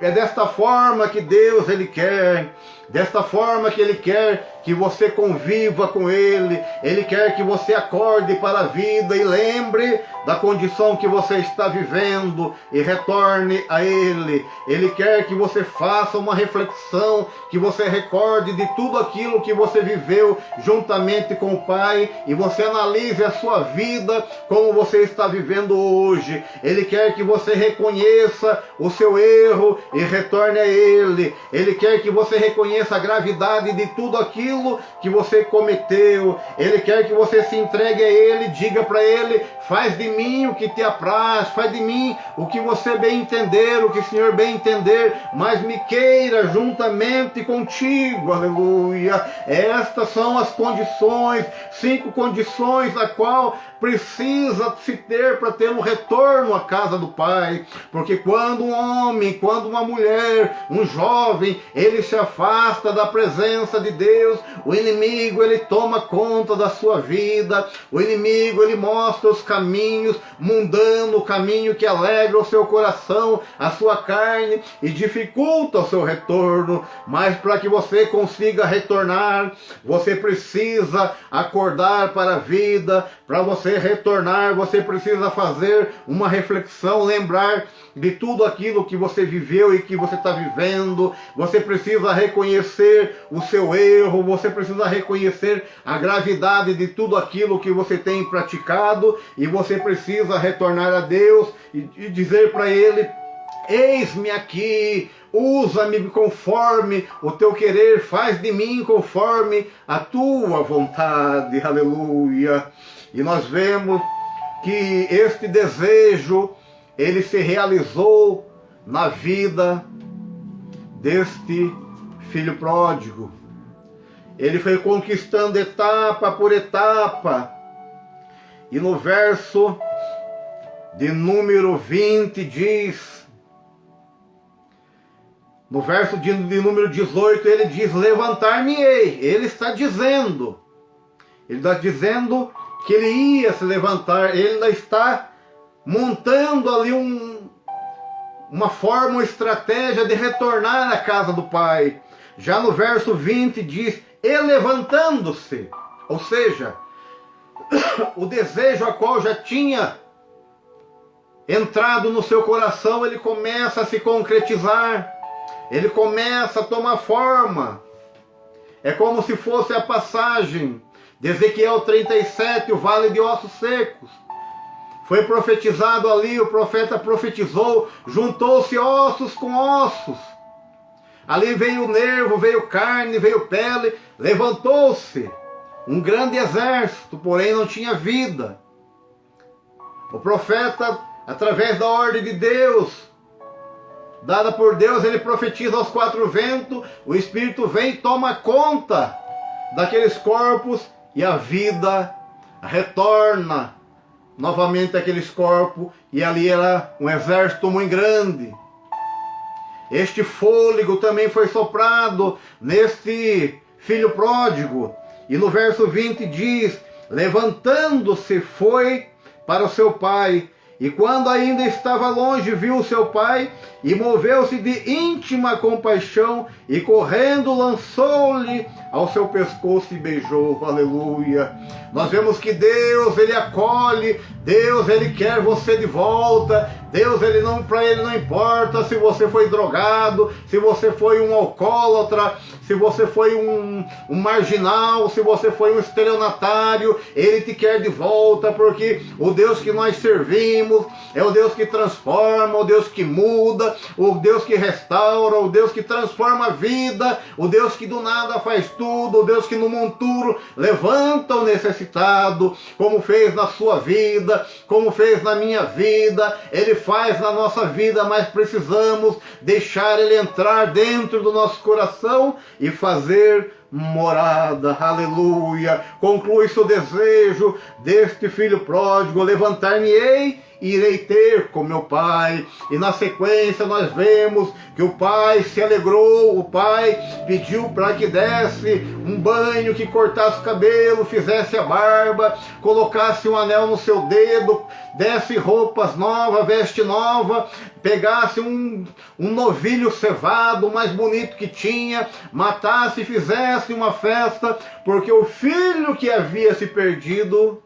É desta forma que Deus, ele quer. Desta forma que ele quer que você conviva com ele. Ele quer que você acorde para a vida e lembre da condição que você está vivendo e retorne a ele. Ele quer que você faça uma reflexão, que você recorde de tudo aquilo que você viveu juntamente com o Pai, e você analise a sua vida como você está vivendo hoje. Ele quer que você reconheça o seu erro e retorne a ele. Ele quer que você reconheça a gravidade de tudo aquilo que você cometeu. Ele quer que você se entregue a ele, diga para ele: faz de mim o que te apraz, faz de mim o que você bem entender, o que o Senhor bem entender, mas me queira juntamente contigo. Aleluia. Estas são as condições, 5 condições a qual precisa se ter para ter um retorno à casa do Pai. Porque quando um homem, quando uma mulher, um jovem, ele se afasta da presença de Deus, o inimigo, ele toma conta da sua vida. O inimigo, ele mostra os caminhos mundanos, o caminho que alegra o seu coração, a sua carne, e dificulta o seu retorno. Mas para que você consiga retornar, você precisa acordar para a vida. Para você retornar, você precisa fazer uma reflexão, lembrar de tudo aquilo que você viveu e que você está vivendo. Você precisa reconhecer o seu erro, você precisa reconhecer a gravidade de tudo aquilo que você tem praticado, e você precisa retornar a Deus e dizer para ele: eis-me aqui, usa-me conforme o teu querer, faz de mim conforme a tua vontade. Aleluia. E nós vemos que este desejo, ele se realizou na vida deste filho pródigo. Ele foi conquistando etapa por etapa. E no verso de número 20 diz, no verso de número 18, ele diz: levantar-me-ei. Ele está dizendo que ele ia se levantar. Ele ainda está montando ali uma forma, uma estratégia de retornar à casa do Pai. Já no verso 20 diz: e levantando-se. Ou seja, o desejo a qual já tinha entrado no seu coração, ele começa a se concretizar. Ele começa a tomar forma. É como se fosse a passagem de Ezequiel 37, o vale de ossos secos. Foi profetizado ali, o profeta profetizou, juntou-se ossos com ossos. ali veio nervo, veio carne, veio pele, levantou-se um grande exército, porém não tinha vida. O profeta, através da ordem de Deus, dada por Deus, ele profetiza aos quatro ventos, o Espírito vem e toma conta daqueles corpos e a vida retorna novamente àqueles corpos, e ali era um exército muito grande. Este fôlego também foi soprado neste filho pródigo, e no verso 20 diz: levantando-se foi para o seu pai, e quando ainda estava longe, viu o seu pai, e moveu-se de íntima compaixão, e correndo lançou-lhe ao seu pescoço e beijou. Aleluia! Nós vemos que Deus, ele acolhe, Deus, ele quer você de volta. Deus, para ele não importa se você foi drogado, se você foi um alcoólatra, se você foi um marginal, se você foi um estelionatário. Ele te quer de volta, porque o Deus que nós servimos é o Deus que transforma, o Deus que muda, o Deus que restaura, o Deus que transforma a vida, o Deus que do nada faz tudo, o Deus que no monturo levanta o necessitado, como fez na sua vida, como fez na minha vida. Ele faz na nossa vida, mas precisamos deixar ele entrar dentro do nosso coração e fazer morada. Aleluia! Conclui seu desejo deste filho pródigo: levantar-me-ei e irei ter com meu pai. E na sequência nós vemos que o pai se alegrou, o pai pediu para que desse um banho, que cortasse o cabelo, fizesse a barba, colocasse um anel no seu dedo, desse roupas novas, veste nova, pegasse um novilho cevado, o mais bonito que tinha, matasse e fizesse uma festa, porque o filho que havia se perdido,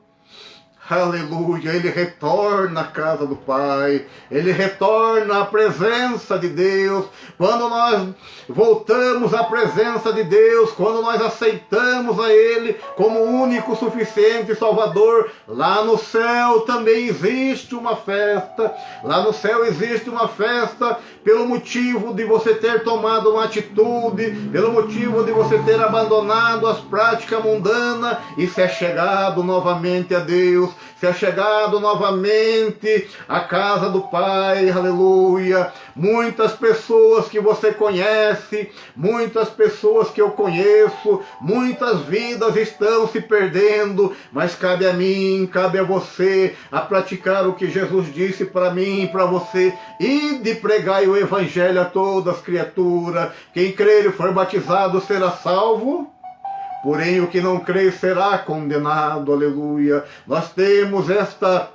aleluia, ele retorna à casa do Pai, ele retorna à presença de Deus. Quando nós voltamos à presença de Deus, quando nós aceitamos a Ele como único, suficiente Salvador, lá no céu também existe uma festa. Lá no céu existe uma festa pelo motivo de você ter tomado uma atitude, pelo motivo de você ter abandonado as práticas mundanas e se achegado novamente a Deus, se achegado novamente à casa do Pai. Aleluia! Muitas pessoas que você conhece, muitas pessoas que eu conheço, muitas vidas estão se perdendo, mas cabe a mim, cabe a você a praticar o que Jesus disse para mim e para você: ide pregai o evangelho a todas as criaturas. Quem crer e for batizado será salvo, porém o que não crer será condenado. Aleluia! Nós temos esta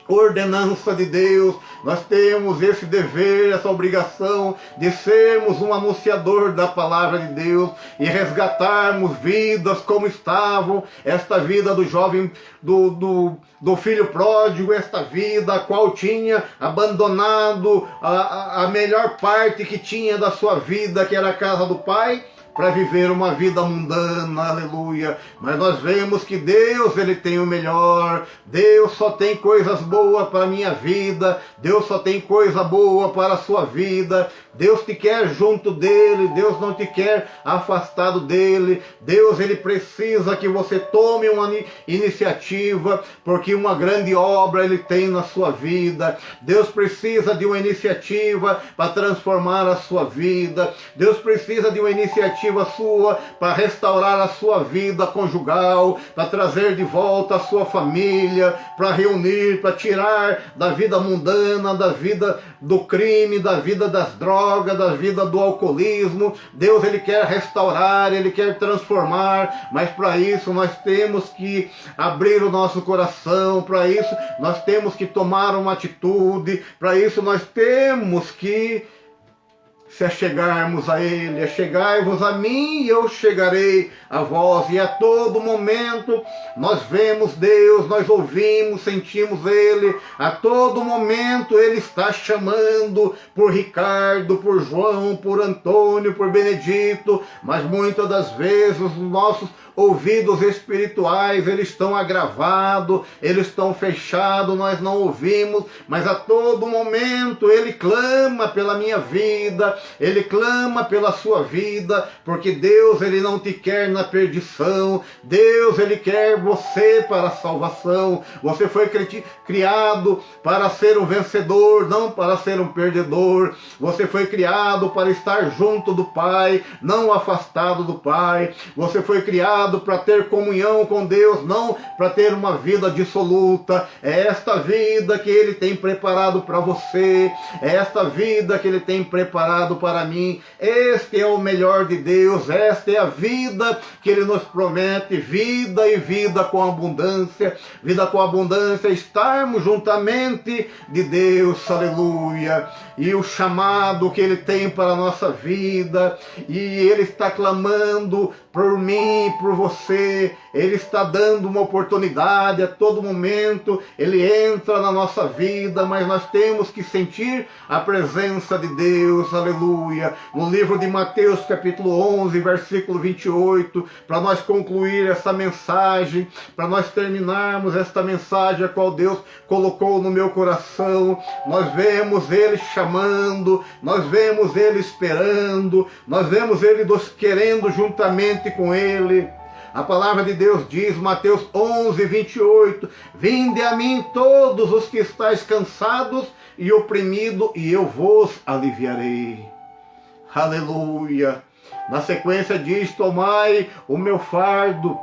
ordenança de Deus, nós temos esse dever, essa obrigação de sermos um anunciador da palavra de Deus e resgatarmos vidas como estavam, esta vida do jovem, do filho pródigo, esta vida a qual tinha abandonado a melhor parte que tinha da sua vida, que era a casa do Pai, para viver uma vida mundana. Aleluia! Mas nós vemos que Deus, ele tem o melhor. Deus só tem coisas boas para a minha vida, Deus só tem coisa boa para a sua vida. Deus te quer junto dele, Deus não te quer afastado dele. Deus, ele precisa que você tome uma iniciativa, porque uma grande obra ele tem na sua vida. Deus precisa de uma iniciativa para transformar a sua vida. Deus precisa de uma iniciativa sua para restaurar a sua vida conjugal, para trazer de volta a sua família, para reunir, para tirar da vida mundana, da vida do crime, da vida das drogas, da vida do alcoolismo. Deus, ele quer restaurar, ele quer transformar, mas para isso nós temos que abrir o nosso coração, para isso nós temos que tomar uma atitude, para isso nós temos que se achegarmos a Ele. Achegai-vos a mim e eu chegarei a vós. E a todo momento nós vemos Deus, nós ouvimos, sentimos Ele. A todo momento Ele está chamando por Ricardo, por João, por Antônio, por Benedito. Mas muitas das vezes os nossos ouvidos espirituais, eles estão agravados, eles estão fechados, nós não ouvimos, mas a todo momento Ele clama pela minha vida, Ele clama pela sua vida, porque Deus, Ele não te quer na perdição, Deus, Ele quer você para a salvação. Você foi criado para ser um vencedor, não para ser um perdedor. Você foi criado para estar junto do Pai, não afastado do Pai. Você foi criado para ter comunhão com Deus, não para ter uma vida dissoluta. É esta vida que Ele tem preparado para você, é esta vida que Ele tem preparado para mim. Este é o melhor de Deus, esta é a vida que Ele nos promete, vida e vida com abundância. Vida com abundância, estarmos juntamente de Deus, aleluia. E o chamado que Ele tem para a nossa vida, e Ele está clamando por mim, por você. Ele está dando uma oportunidade a todo momento. Ele entra na nossa vida, mas nós temos que sentir a presença de Deus, aleluia. No livro de Mateus capítulo 11, versículo 28, para nós concluir essa mensagem, para nós terminarmos esta mensagem a qual Deus colocou no meu coração, nós vemos Ele chamando, nós vemos Ele esperando, nós vemos Ele nos querendo juntamente com Ele. A palavra de Deus diz, Mateus 11, 28, vinde a mim todos os que estáis cansados e oprimidos, e eu vos aliviarei. Aleluia. Na sequência diz, tomai o meu fardo,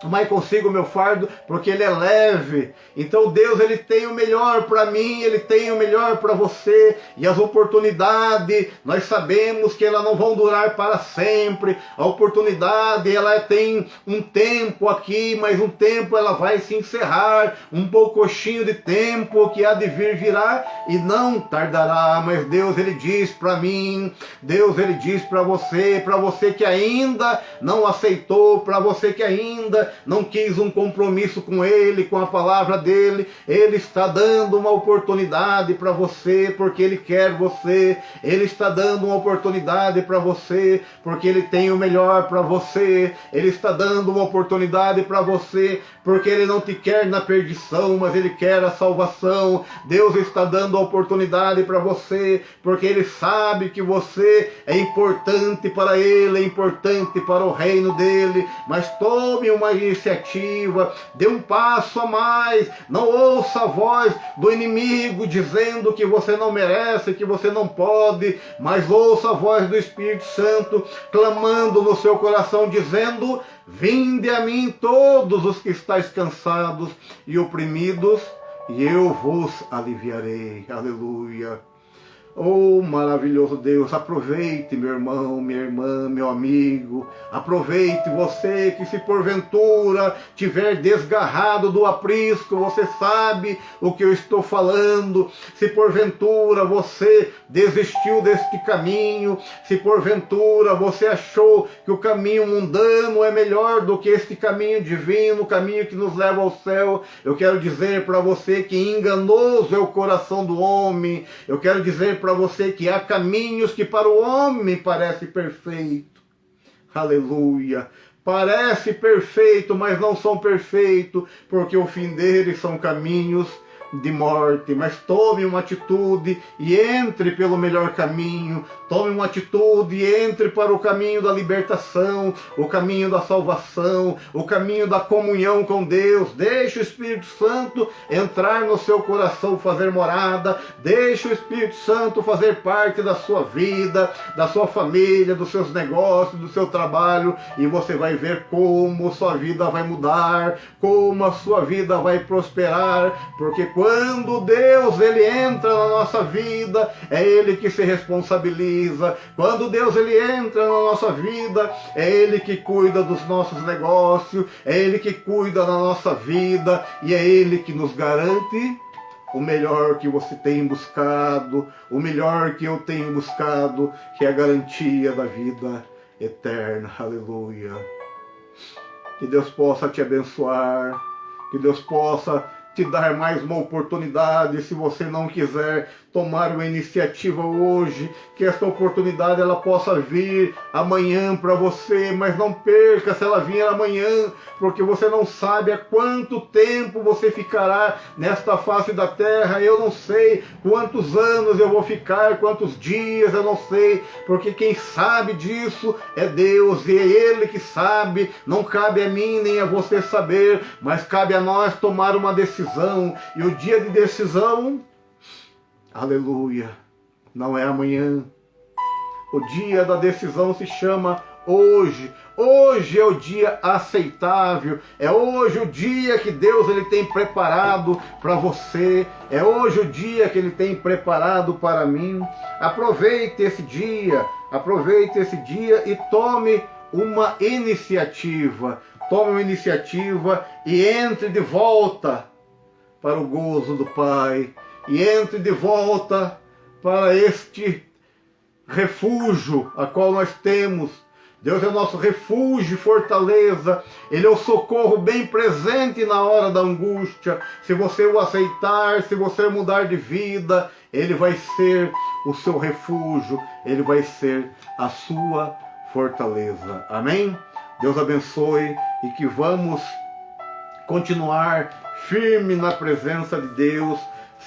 tomai consigo o meu fardo, porque ele é leve. Então Deus, Ele tem o melhor para mim, Ele tem o melhor para você. E as oportunidades, nós sabemos que elas não vão durar para sempre. A oportunidade, ela tem um tempo aqui, mas um tempo ela vai se encerrar. Um pouquinho de tempo que há de vir virá e não tardará. Mas Deus, Ele diz para mim, Deus, Ele diz para você que ainda não aceitou, para você que ainda não quis um compromisso com Ele, com a palavra dEle, Ele está dando uma oportunidade para você, porque Ele quer você. Ele está dando uma oportunidade para você, porque Ele tem o melhor para você. Ele está dando uma oportunidade para você, porque Ele não te quer na perdição, mas Ele quer a salvação. Deus está dando a oportunidade para você, porque Ele sabe que você é importante para Ele, é importante para o reino dEle. Mas tome uma iniciativa, dê um passo a mais, não ouça a voz do inimigo dizendo que você não merece, que você não pode, mas ouça a voz do Espírito Santo clamando no seu coração, dizendo, vinde a mim todos os que estáis cansados e oprimidos, e eu vos aliviarei. Aleluia. Oh, maravilhoso Deus, aproveite, meu irmão, minha irmã, meu amigo, aproveite você que, se porventura tiver desgarrado do aprisco, você sabe o que eu estou falando. Se porventura você desistiu deste caminho, se porventura você achou que o caminho mundano é melhor do que este caminho divino, o caminho que nos leva ao céu, eu quero dizer para você que enganoso é o coração do homem. Eu quero dizer para você que há caminhos que para o homem parece perfeito. Aleluia. Parece perfeito, mas não são perfeitos, porque o fim deles são caminhos de morte. Mas tome uma atitude e entre pelo melhor caminho. Tome uma atitude e entre para o caminho da libertação, o caminho da salvação, o caminho da comunhão com Deus. Deixe o Espírito Santo entrar no seu coração, fazer morada. Deixe o Espírito Santo fazer parte da sua vida, da sua família, dos seus negócios, do seu trabalho, e você vai ver como sua vida vai mudar, como a sua vida vai prosperar, porque quando Deus, Ele entra na nossa vida, é Ele que se responsabiliza. Quando Deus, Ele entra na nossa vida, é Ele que cuida dos nossos negócios, é Ele que cuida da nossa vida, e é Ele que nos garante o melhor que você tem buscado, o melhor que eu tenho buscado, que é a garantia da vida eterna. Aleluia. Que Deus possa te abençoar, que Deus possa te dar mais uma oportunidade. Se você não quiser tomar uma iniciativa hoje, que essa oportunidade ela possa vir amanhã para você, mas não perca se ela vier amanhã, porque você não sabe há quanto tempo você ficará nesta face da terra. Eu não sei quantos anos eu vou ficar, quantos dias, eu não sei, porque quem sabe disso é Deus, e é Ele que sabe. Não cabe a mim nem a você saber, mas cabe a nós tomar uma decisão, e o dia de decisão, aleluia, não é amanhã. O dia da decisão se chama hoje. Hoje é o dia aceitável. É hoje o dia que Deus ele tem preparado para você. É hoje o dia que Ele tem preparado para mim. Aproveite esse dia. Aproveite esse dia e tome uma iniciativa. Tome uma iniciativa e entre de volta para o gozo do Pai. E entre de volta para este refúgio a qual nós temos. Deus é o nosso refúgio e fortaleza. Ele é o socorro bem presente na hora da angústia. Se você o aceitar, se você mudar de vida, Ele vai ser o seu refúgio. Ele vai ser a sua fortaleza. Amém? Deus abençoe e que vamos continuar firme na presença de Deus,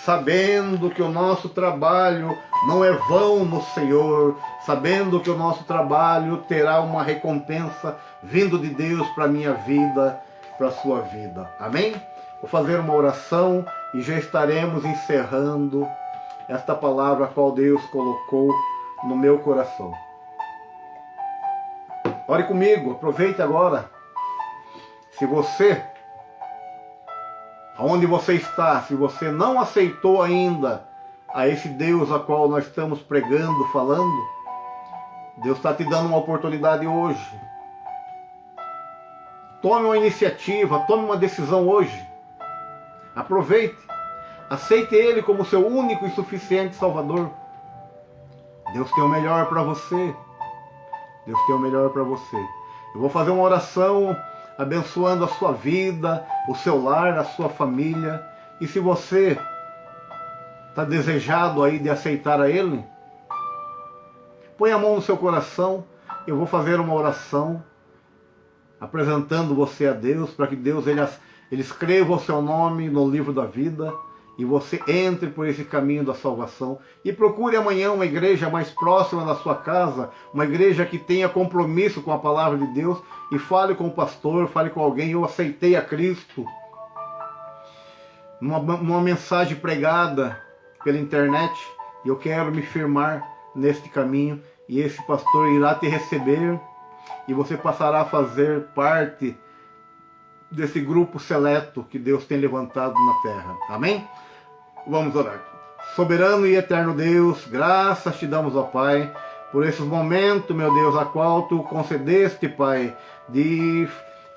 sabendo que o nosso trabalho não é vão no Senhor, sabendo que o nosso trabalho terá uma recompensa vindo de Deus para a minha vida, para a sua vida. Amém? Vou fazer uma oração e já estaremos encerrando esta palavra a qual Deus colocou no meu coração. Ore comigo, aproveite agora. Se você, aonde você está, se você não aceitou ainda a esse Deus a qual nós estamos pregando, falando, Deus está te dando uma oportunidade hoje. Tome uma iniciativa, tome uma decisão hoje. Aproveite, aceite Ele como seu único e suficiente Salvador. Deus tem o melhor para você. Deus tem o melhor para você. Eu vou fazer uma oração abençoando a sua vida, o seu lar, a sua família. E se você está desejado aí de aceitar a Ele, põe a mão no seu coração. Eu vou fazer uma oração apresentando você a Deus, para que Deus ele escreva o seu nome no livro da vida e você entre por esse caminho da salvação. E procure amanhã uma igreja mais próxima da sua casa, uma igreja que tenha compromisso com a palavra de Deus, e fale com o pastor, fale com alguém: eu aceitei a Cristo. Uma mensagem pregada pela internet, e eu quero me firmar neste caminho, e esse pastor irá te receber, e você passará a fazer parte desse grupo seleto que Deus tem levantado na terra. Amém? Vamos orar. Soberano e eterno Deus, graças te damos, ó Pai, por esses momentos, meu Deus, a qual tu concedeste, Pai, de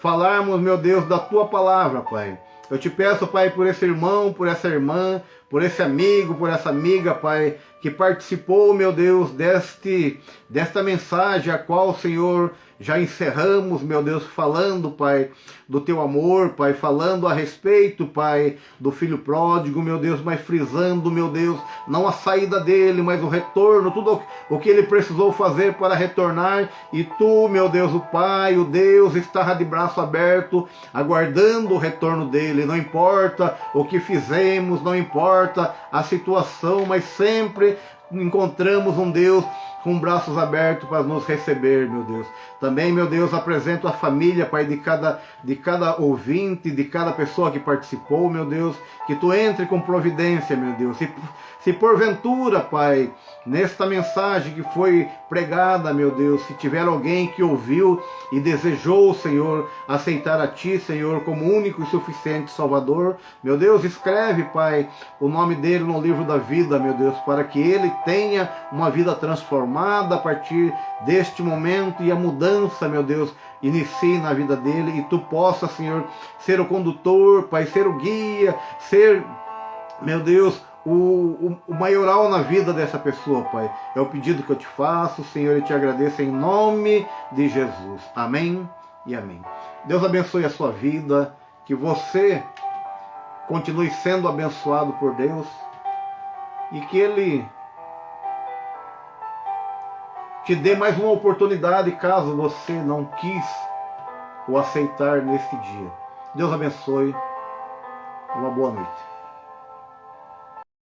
falarmos, meu Deus, da tua palavra, Pai. Eu te peço, Pai, por esse irmão, por essa irmã, por esse amigo, por essa amiga, Pai, que participou, meu Deus, desta mensagem, a qual, Senhor, já encerramos, meu Deus, falando, Pai, do teu amor, Pai, falando a respeito, Pai, do filho pródigo, meu Deus, mas frisando, meu Deus, não a saída dele, mas o retorno, tudo o que ele precisou fazer para retornar. E tu, meu Deus, o Pai, o Deus, estava de braço aberto, aguardando o retorno dele. Não importa o que fizemos, não importa a situação, mas sempre encontramos um Deus com braços abertos para nos receber, meu Deus. Também, meu Deus, apresento a família, Pai, de cada ouvinte, de cada pessoa que participou, meu Deus, que tu entre com providência, meu Deus. Se porventura, Pai, nesta mensagem que foi pregada, meu Deus, se tiver alguém que ouviu e desejou, Senhor, aceitar a Ti, Senhor, como único e suficiente Salvador, meu Deus, escreve, Pai, o nome dele no livro da vida, meu Deus, para que ele tenha uma vida transformada a partir deste momento, e a mudança, meu Deus, inicie na vida dele, e tu possa, Senhor, ser o condutor, Pai, ser o guia, ser, meu Deus, o maioral na vida dessa pessoa, Pai. É o pedido que eu te faço, Senhor, e te agradeço em nome de Jesus. Amém e amém. Deus abençoe a sua vida, que você continue sendo abençoado por Deus e que Ele te dê mais uma oportunidade caso você não quis o aceitar neste dia. Deus abençoe. Uma boa noite.